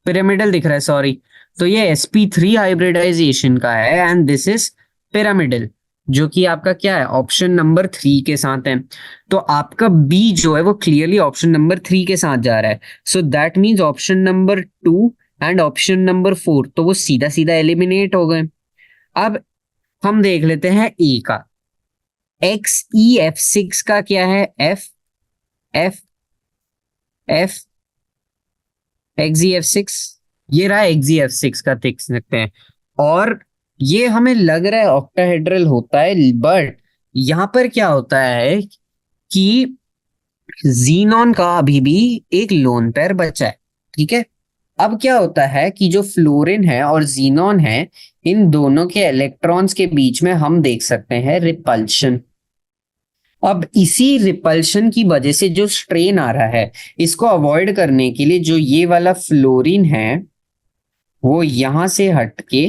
पिरामिडल दिख रहा है, सॉरी। तो ये sp3 हाइब्रिडाइजेशन का है एंड दिस इज पिरामिडल, जो कि आपका क्या है, ऑप्शन नंबर 3 के साथ है। तो आपका बी जो है वो क्लियरली ऑप्शन नंबर 3 के साथ जा रहा है। So that means option number 2 and option number 4 तो वो सीधा सीधा एलिमिनेट हो गए। अब हम देख लेते हैं ए का। XEF6 का क्या है, एफ एफ एफ XEF6, ये रहा XEF6 का, देख सकते हैं। और ये हमें लग रहा है ऑक्टाहेड्रल होता है, बट यहां पर क्या होता है कि जीनॉन का अभी भी एक लोन पेयर बचा है, ठीक है। अब क्या होता है कि जो फ्लोरीन है और जीनॉन है, इन दोनों के इलेक्ट्रॉन्स के बीच में हम देख सकते हैं रिपल्शन। अब इसी रिपल्शन की वजह से जो स्ट्रेन आ रहा है, इसको अवॉइड करने के लिए जो ये वाला फ्लोरीन है वो यहां से हटके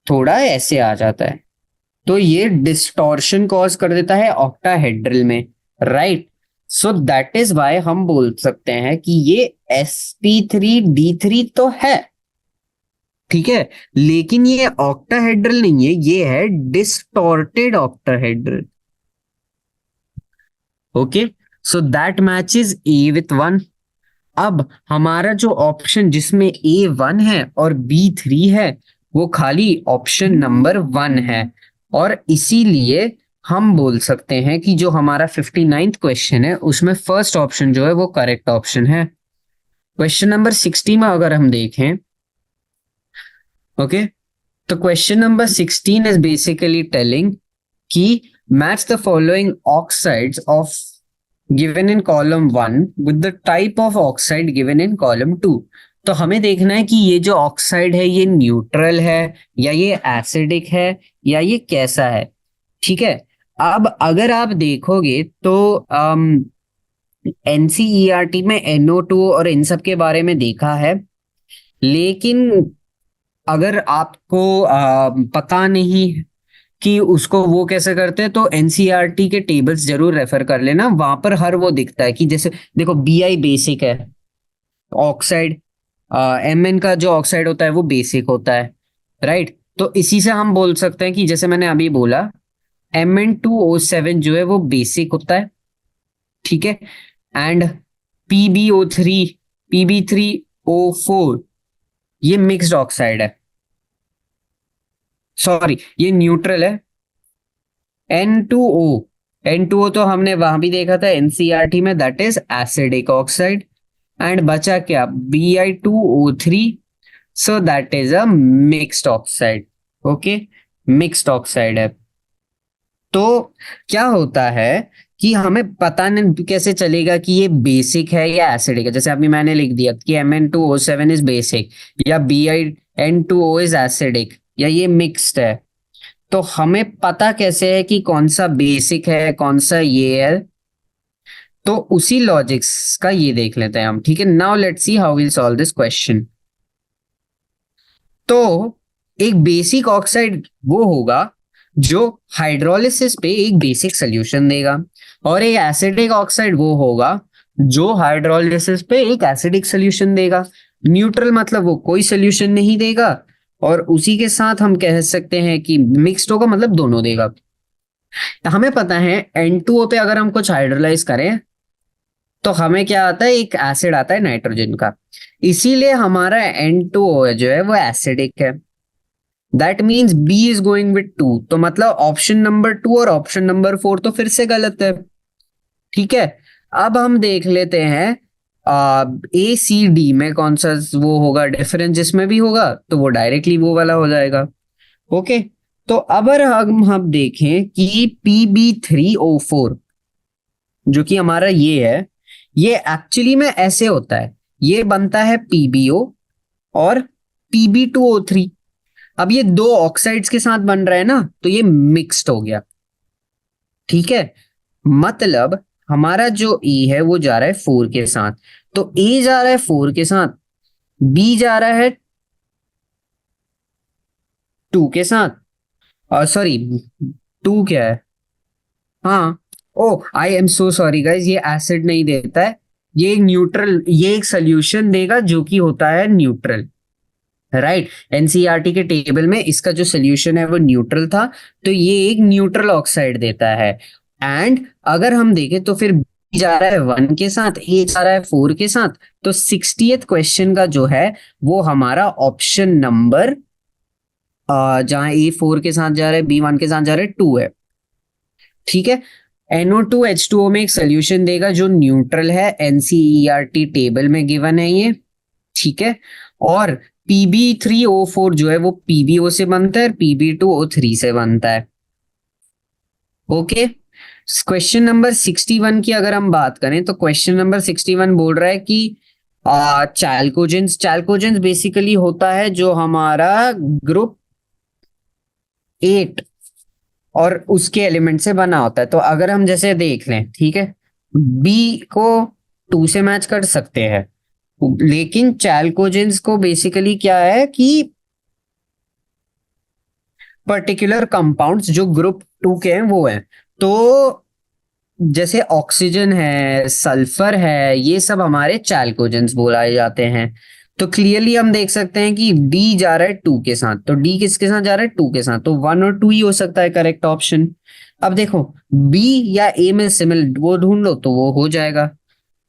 थोड़ा ऐसे आ जाता है, तो ये डिस्टॉर्शन कॉज कर देता है ऑक्टाहेड्रल में, right. So that is why हम बोल सकते हैं कि ये sp3d3 तो है, ठीक है, लेकिन ये ऑक्टाहेड्रल नहीं है, ये है distorted octahedral. Okay, so that matches A with 1। अब हमारा जो ऑप्शन जिसमें A1 है और B3 है वो खाली ऑप्शन नंबर 1 है, और इसीलिए हम बोल सकते हैं कि जो हमारा 59th क्वेश्चन है उसमें फर्स्ट ऑप्शन जो है वो करेक्ट ऑप्शन है। क्वेश्चन नंबर 60 में अगर हम देखें, ओके, तो question number 16 is basically telling कि match the following oxides of given in column 1 with the type of oxide given in column 2। तो हमें देखना है कि ये जो ऑक्साइड है ये न्यूट्रल है या ये एसिडिक है या ये कैसा है, ठीक है। अब अगर आप देखोगे तो एनसीईआरटी में NO2 और इन सब के बारे में देखा है, लेकिन अगर आपको पता नहीं कि उसको वो कैसे करते हैं तो एनसीईआरटी के टेबल्स जरूर रेफर कर लेना, वहां पर हर वो दिखता है कि जैसे देखो बीआई बेसिक है ऑक्साइड, एमएन का जो ऑक्साइड होता है वो बेसिक होता है, राइट। तो इसी से हम बोल सकते हैं कि जैसे मैंने अभी बोला Mn2O7 जो है वो बेसिक होता है, ठीक है, एंड PbO3 Pb3O4 ये मिक्स्ड ऑक्साइड है, सॉरी ये न्यूट्रल है। N2O, N2O तो हमने वहां भी देखा था एनसीईआरटी में, that is acidic oxide. And बचा क्या, Bi2O3, so that is a mixed oxide. Okay, mixed oxide है। तो क्या होता है कि हमें पता नहीं कैसे चलेगा कि ये बेसिक है या एसिडिक है। जैसे अभी मैंने लिख दिया कि Mn2O7 इज बेसिक या BiN2O इज एसिडिक या ये मिक्स्ड है, तो हमें पता कैसे है कि कौन सा बेसिक है कौन सा ये है। तो उसी लॉजिक्स का ये देख लेते हैं हम, ठीक है। Now let's see how will solve this question. तो एक बेसिक ऑक्साइड वो होगा जो हाइड्रोलिसिस पे एक बेसिक सोल्यूशन देगा, और एक एसिडिक ऑक्साइड वो होगा जो हाइड्रोलिसिस पे एक एसिडिक सोल्यूशन देगा। न्यूट्रल मतलब वो कोई सोल्यूशन नहीं देगा, और उसी के साथ हम कह सकते हैं कि मिक्स्ड होगा मतलब दोनों देगा। तो हमें पता है N2O पे अगर हम कुछ हाइड्रोलाइज करें तो हमें क्या आता है, एक एसिड आता है नाइट्रोजन का, इसीलिए हमारा N2O जो है वो एसिडिक है। That means B is going with 2, तो मतलब ऑप्शन नंबर 2 और ऑप्शन नंबर 4 तो फिर से गलत है, ठीक है। अब हम देख लेते हैं ACD में कौन सा वो होगा डिफरेंस, जिसमें भी होगा तो वो डायरेक्टली वो वाला हो जाएगा। ओके, तो अगर हम देखें कि Pb3O4 जो कि हमारा ये है, ये एक्चुअली में ऐसे होता है, ये बनता है PbO और Pb2O3। अब ये दो ऑक्साइड्स के साथ बन रहा है ना, तो ये मिक्स्ड हो गया, ठीक है। मतलब हमारा जो E है वो जा रहा है 4 के साथ, तो A जा रहा है 4 के साथ, B जा रहा है 2 के साथ, और सॉरी 2 क्या है, हाँ, oh I am so sorry guys, ये एसिड नहीं देता है, ये एक न्यूट्रल, ये एक सोल्यूशन देगा जो कि होता है न्यूट्रल, राइट। एनसीईआरटी के टेबल में इसका जो सोल्यूशन है वो न्यूट्रल था, तो ये एक न्यूट्रल ऑक्साइड देता है। एंड अगर हम देखें तो फिर B जा रहा है 1 के साथ, ए जा रहा है 4 के साथ, तो 60th क्वेश्चन का जो है वो हमारा ऑप्शन नंबर जहां A 4 के साथ जा रहा है, B 1 के साथ जा रहा है, 2 है। ठीक है। NO2H2O में एक सोल्यूशन देगा जो न्यूट्रल है, एनसीईआरटी टेबल में गिवन है ये। ठीक है। और PB3O4 जो है वो PBO से बनता है, PB2O3 से बनता है। ओके। क्वेश्चन नंबर 61 की अगर हम बात करें तो क्वेश्चन नंबर 61 बोल रहा है कि चैल्कोजेंस बेसिकली होता है जो हमारा ग्रुप 8 और उसके एलिमेंट से बना होता है। तो अगर हम जैसे देख लें, ठीक है, बी को 2 से मैच कर सकते हैं, लेकिन चैल्कोजेंस को बेसिकली क्या है कि पर्टिकुलर कंपाउंड्स जो ग्रुप 2 के हैं वो हैं। तो जैसे ऑक्सीजन है, सल्फर है, ये सब हमारे चैल्कोजेंस बोलाए जाते हैं। तो क्लियरली हम देख सकते हैं कि डी जा रहा है 2 के साथ, तो डी किसके साथ जा रहा है? 2 के साथ, तो 1 और 2 ही हो सकता है करेक्ट ऑप्शन। अब देखो बी या ए में सिमिलर वो ढूंढ लो तो वो हो जाएगा।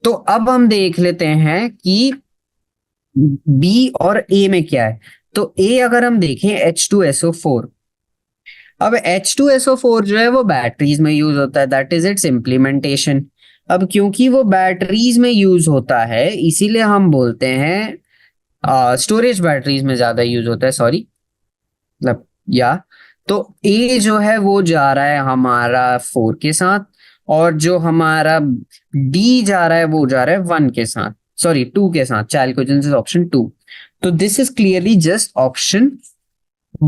तो अब हम देख लेते हैं कि बी और ए में क्या है। तो ए अगर हम देखें H2SO4, अब H2SO4 जो है वो बैटरीज में यूज होता है, दैट इज इट्स इम्प्लीमेंटेशन। अब क्योंकि वो बैटरीज में यूज होता है इसीलिए हम बोलते हैं स्टोरेज बैटरीज में ज्यादा यूज होता है, सॉरी, मतलब या तो ए जो है वो जा रहा है हमारा 4 के साथ, और जो हमारा डी जा रहा है वो जा रहा है 1 के साथ, सॉरी 2 के साथ। चैल्कोजेंस इज ऑप्शन 2, तो this is clearly just option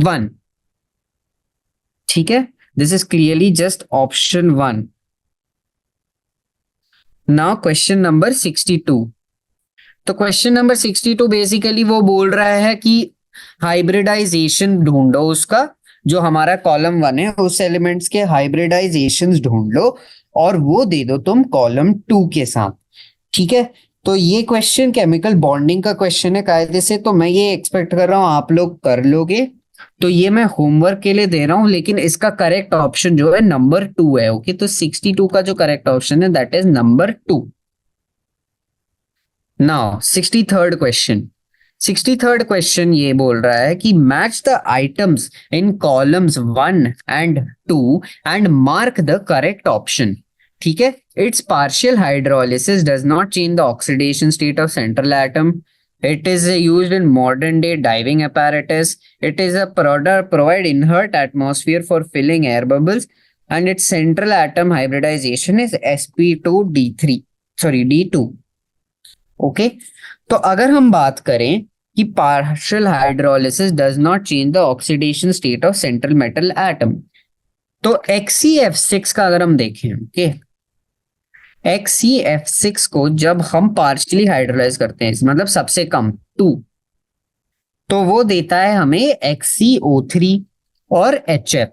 1। ठीक है, this is clearly just option 1। Now question number 62। तो क्वेश्चन नंबर 62 बेसिकली वो बोल रहा है कि हाइब्रिडाइजेशन ढूंढो उसका, जो हमारा कॉलम 1 है उस एलिमेंट्स के हाइब्रिडाइजेशन ढूंढ लो और वो दे दो तुम कॉलम 2 के साथ। ठीक है, तो ये क्वेश्चन केमिकल बॉन्डिंग का क्वेश्चन है कायदे से, तो मैं ये एक्सपेक्ट कर रहा हूं आप लोग कर लोगे। तो ये मैं होमवर्क के लिए दे रहा हूं, लेकिन इसका करेक्ट ऑप्शन जो है नंबर 2 है। ओके, तो 62 का जो करेक्ट ऑप्शन है that is number 2। Now 63rd question. 63rd question ये बोल रहा है कि match the items in columns 1 and 2 and mark the correct option. ठीक है, it's partial hydrolysis does not change the oxidation state of central atom, it is used in modern day diving apparatus, it is a product provide inert atmosphere for filling air bubbles, and its central atom hybridization is sp2d3, sorry d2। Okay, तो अगर हम बात करें कि partial hydrolysis does not change the oxidation state of central metal atom, तो XeF6 का अगर हम देखें, ओके, XeF6 को जब हम पार्शियली हाइड्रोलाइज करते हैं, मतलब सबसे कम 2, तो वो देता है हमें XeO3 और HF।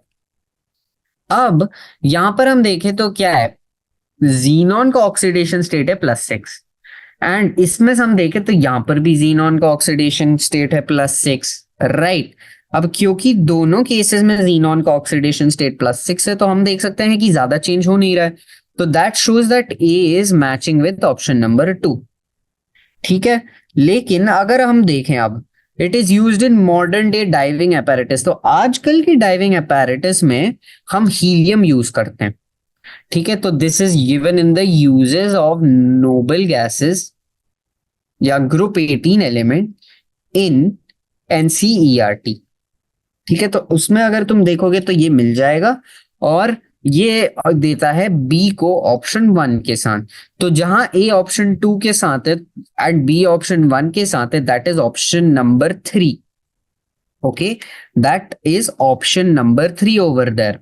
अब यहां पर हम देखें तो क्या है, जीनॉन का ऑक्सीडेशन स्टेट है +6, एंड इसमें से हम देखें तो यहां पर भी जीनॉन का ऑक्सीडेशन स्टेट है +6, राइट। अब क्योंकि दोनों केसेस में जीनॉन का ऑक्सीडेशन स्टेट +6 है, तो हम देख सकते हैं कि ज्यादा चेंज हो नहीं रहा है, तो that shows that A is matching with option number 2। ठीक है, लेकिन अगर हम देखें अब it is used in modern day diving apparatus, तो आजकल की डाइविंग apparatus में हम हीलियम यूज करते हैं। ठीक है, तो this is given in the uses of noble gases या ग्रुप 18 एलिमेंट इन NCERT। ठीक है, तो उसमें अगर तुम देखोगे तो ये मिल जाएगा, और ये देता है बी को ऑप्शन 1 के साथ। तो जहां ए ऑप्शन 2 के साथ है एंड बी ऑप्शन 1 के साथ है, that is option number 3। Okay, that is option number 3 over there.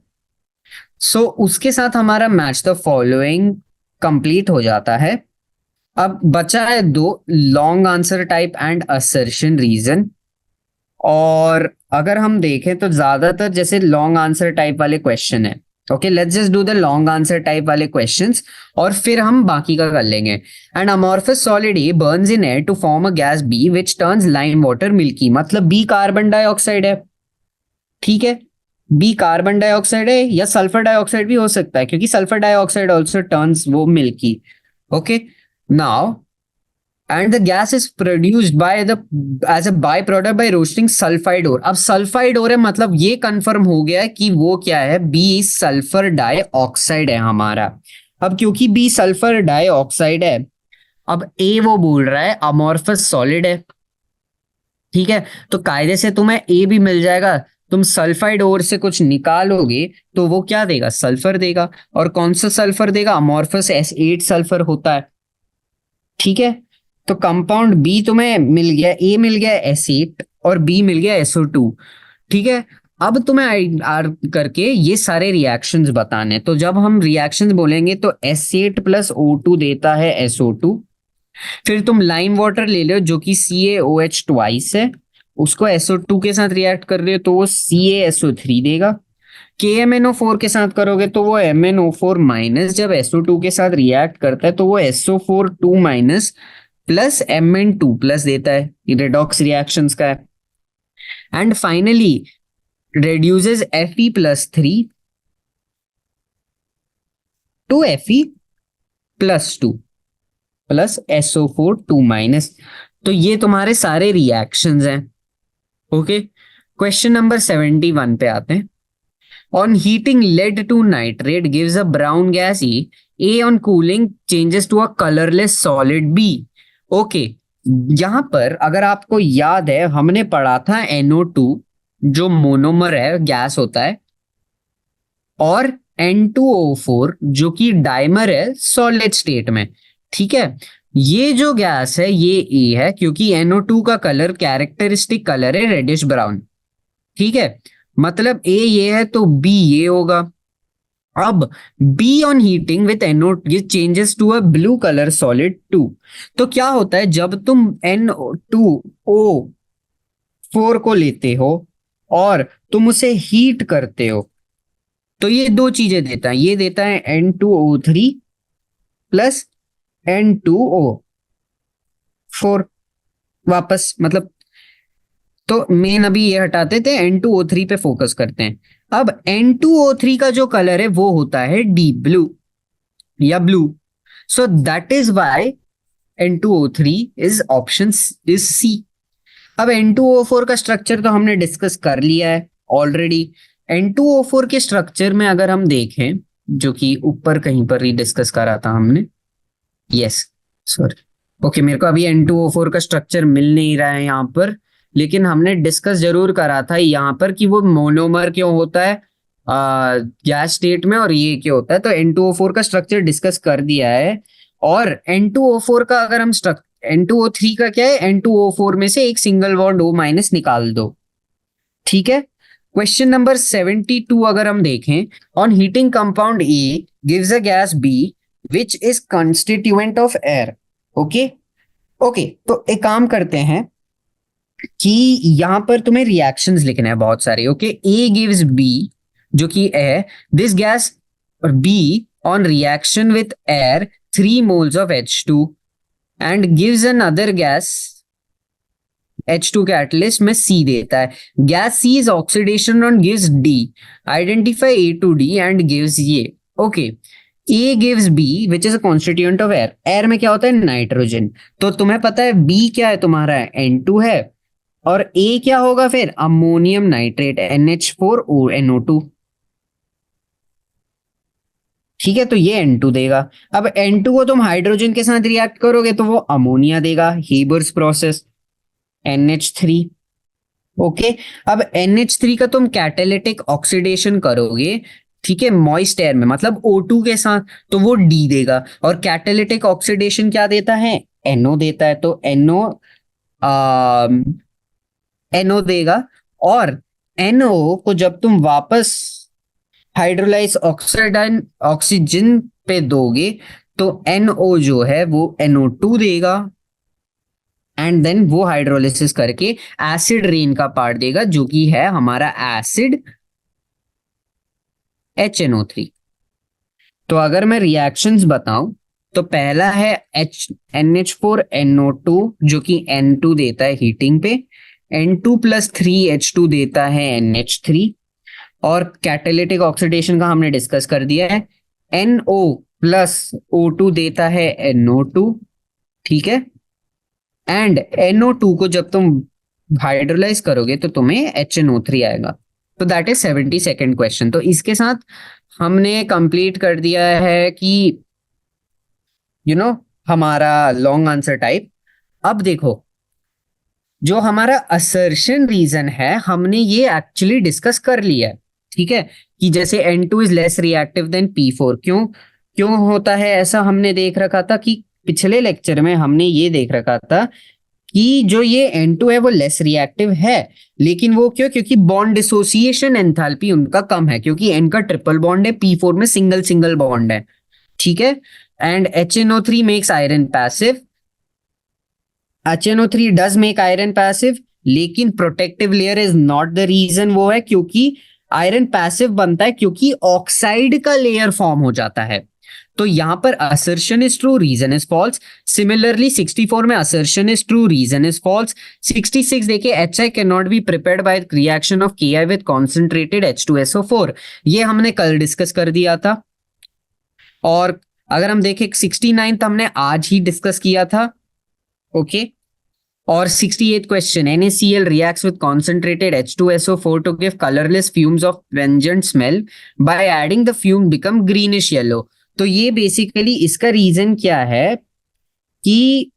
So उसके साथ हमारा मैच द फॉलोइंग कंप्लीट हो जाता है। अब बचा है 2, long answer type and assertion reason. और अगर हम देखें तो ज्यादातर जैसे लॉन्ग आंसर टाइप वाले क्वेश्चन है, okay, let's just do the long answer type वाले क्वेश्चंस और फिर हम बाकी का कर लेंगे। And amorphous solid A burns in air to form a gas B which turns lime water milky, मतलब बी कार्बन डाइऑक्साइड है, ठीक है। बी कार्बन डाइऑक्साइड है या सल्फर डाइऑक्साइड भी हो सकता है, क्योंकि सल्फर डाइऑक्साइड ऑल्सो टर्न्स वो milky. Okay, now and the gas is produced by the as a by product by roasting sulphide ore. अब सल्फाइड ओर है, मतलब ये कंफर्म हो गया है कि वो क्या है, बी सल्फर डाइऑक्साइड है हमारा। अब क्योंकि बी सल्फर डाइऑक्साइड है, अब ए वो बोल रहा है अमॉर्फस सॉलिड है, ठीक है। तो कायदे से तुम्हें ए भी मिल जाएगा, तुम सल्फाइड ओर से कुछ निकालोगे तो वो क्या देगा, सल्फर देगा। और कौन सा सल्फर देगा, अमॉर्फस S8 सल्फर होता है, ठीक है। तो कंपाउंड बी तुम्हें मिल गया, ए मिल गया S8 और बी मिल गया SO2, ठीक है। अब तुम्हें आर करके ये सारे रिएक्शंस बताने, तो जब हम रिएक्शंस बोलेंगे तो S8 प्लस O2 देता है SO2। फिर तुम लाइम वाटर ले लो जो कि CaOH ट्वाइस है, उसको SO2 के साथ रिएक्ट कर रहे हो तो वो CaSO3 देगा। KMnO4 के साथ करोगे तो वो MnO4 माइनस, जब SO2 के साथ रिएक्ट करता है तो वो SO4 2 minus plus Mn2 plus देता है, ये रेडॉक्स रिएक्शंस का है। And finally reduces Fe plus 3 to Fe plus 2 plus SO4 2 minus. तो ये तुम्हारे सारे रिएक्शंस हैं। ओके, क्वेश्चन नंबर 71 पे आते हैं। On heating lead two nitrate gives a brown gas A on cooling changes to a colourless solid B. Okay, यहां पर अगर आपको याद है हमने पढ़ा था NO2 जो मोनोमर है, गैस होता है, और N2O4 जो कि डाइमर है सॉलिड स्टेट में, ठीक है। ये जो गैस है ये ए है, क्योंकि NO2 का कलर कैरेक्टरिस्टिक कलर है रेडिश ब्राउन, ठीक है। मतलब ए ये है तो बी ये होगा। अब B on heating with NO ये changes to a blue colour solid 2। तो क्या होता है जब तुम NO2O4 को लेते हो और तुम उसे हीट करते हो तो ये दो चीजें देता है, ये देता है N2O3 प्लस N2O4 वापस, मतलब तो मेन अभी ये हटाते थे, N2O3 पे फोकस करते हैं। अब N2O3 का जो कलर है वो होता है डीप ब्लू या blue, so that is why N2O3 is option is C. अब N2O4 का स्ट्रक्चर तो हमने डिस्कस कर लिया है ऑलरेडी। N2O4 के स्ट्रक्चर में अगर हम देखें, जो कि ऊपर कहीं पर ही डिस्कस करा था हमने, यस सॉरी, ओके, मेरे को अभी N2O4 का स्ट्रक्चर मिल नहीं रहा है यहाँ पर, लेकिन हमने डिस्कस जरूर करा था यहाँ पर कि वो मोनोमर क्यों होता है गैस स्टेट में और ये क्यों होता है। तो N2O4 का स्ट्रक्चर डिस्कस कर दिया है। और N2O4 का अगर हम स्ट्रक्चर, N2O3 का क्या है, N2O4 में से एक सिंगल बॉन्ड O माइनस निकाल दो, ठीक है। क्वेश्चन नंबर 72 अगर हम देखें, on heating compound A gives a gas B which is constituent of air. Okay, okay, तो एक काम करते हैं कि यहां पर तुम्हें रिएक्शंस लिखने हैं बहुत सारे। ओके, ए गिव्स बी जो कि है दिस गैस, और B on reaction with air 3 moles of H2 and gives another gas H2 catalyst में C देता है। Gas C is oxidation on gives D, आइडेंटिफाई A to D and gives ये। Okay, A गिव्स B which is a constituent of air. Air में क्या होता है, नाइट्रोजन। तो तुम्हें पता है B क्या है तुम्हारा, N2 है, और A क्या होगा फिर, अमोनियम नाइट्रेट NH4NO2, ठीक है। तो ये N2 देगा। अब N2 को तुम हाइड्रोजन के साथ रिएक्ट करोगे तो वो अमोनिया देगा, हीबर्स प्रोसेस NH3। ओके, अब NH3 का तुम कैटालिटिक ऑक्सीडेशन करोगे, ठीक है, मॉइस्ट एयर में, मतलब O2 के साथ, तो वो D देगा। और कैटालिटिक ऑक्सीडेशन क्या देता है, NO देता है, तो NO देगा। और NO को जब तुम वापस हाइड्रोलाइज ऑक्सीडाइन ऑक्सीजन पे दोगे तो NO जो है वो NO2 देगा, एंड देन वो हाइड्रोलिसिस करके एसिड रेन का पार्ट देगा जो कि है हमारा एसिड HNO3। तो अगर मैं रिएक्शंस बताऊं तो पहला है NH4NO2 जो कि N2 देता है हीटिंग पे, N2+3H2 देता है NH3, और कैटालिटिक ऑक्सीडेशन का हमने डिस्कस कर दिया है, NO+O2 देता है NO2, ठीक है, एंड NO2 को जब तुम हाइड्रोलाइज करोगे तो तुम्हें HNO3 आएगा। तो दैट इज 72nd क्वेश्चन। तो इसके साथ हमने कंप्लीट कर दिया है कि हमारा लॉन्ग आंसर टाइप। अब देखो, जो हमारा असर्शन रीजन है हमने ये एक्चुअली डिस्कस कर लिया है, ठीक है, कि जैसे N2 is less reactive than P4। क्यों क्यों होता है ऐसा? हमने देख रखा था कि पिछले लेक्चर में हमने ये देख रखा था कि जो ये N2 है वो लेस रिएक्टिव है, लेकिन वो क्यों? क्योंकि बॉन्ड डिसोसिएशन एंथैल्पी उनका कम है, क्योंकि N का ट्रिपल बॉन्ड है, P4 में सिंगल सिंगल बॉन्ड है, ठीक है। And HNO3 makes iron passive. HNO3 does make iron passive, लेकिन protective layer is not the reason. वो है क्योंकि आयरन पैसिव बनता है क्योंकि ऑक्साइड का लेयर फॉर्म हो जाता है। तो यहां पर assertion is true, reason is false. Similarly 64 में assertion is true, reason is false. 66 देखिए, HI can not be prepared by reaction of KI with concentrated H2SO4। ये हमने कल डिस्कस कर दिया था। और अगर हम देखें 69 हमने आज ही डिस्कस किया था, ओके। और 68th question, NaCl reacts with concentrated H2SO4 to give colorless fumes of pungent smell. By adding the fume become greenish yellow. तो ये बेसिकली इसका रीजन क्या है कि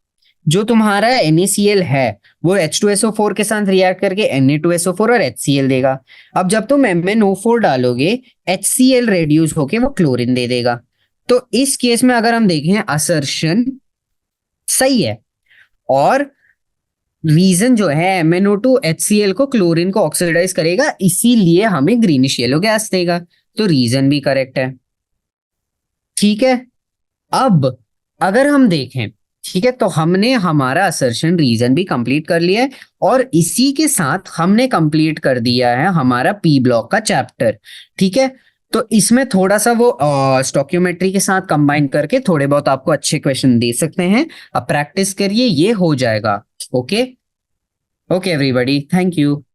जो तुम्हारा NaCl है वो H2SO4 के साथ रिएक्ट करके Na2SO4 और HCl देगा। अब जब तुम MnO4 डालोगे, HCl रेड्यूस होके वो क्लोरीन दे देगा। तो इस केस में अगर हम देखें, असर्शन सही है, और रीजन जो है MnO2 HCl को, क्लोरीन को ऑक्सीडाइज करेगा, इसीलिए हमें ग्रीनिश येलो गैस देगा। तो रीजन भी करेक्ट है, ठीक है। अब अगर हम देखें, ठीक है, तो हमने हमारा असर्शन रीजन भी कंप्लीट कर लिया है, और इसी के साथ हमने कंप्लीट कर दिया है हमारा पी ब्लॉक का चैप्टर, ठीक है। तो इसमें थोड़ा सा वो स्टोक्योमेट्री के साथ कंबाइन करके थोड़े बहुत आपको अच्छे क्वेश्चन दे सकते हैं। अब प्रैक्टिस करिए, ये हो जाएगा। Okay okay everybody, thank you.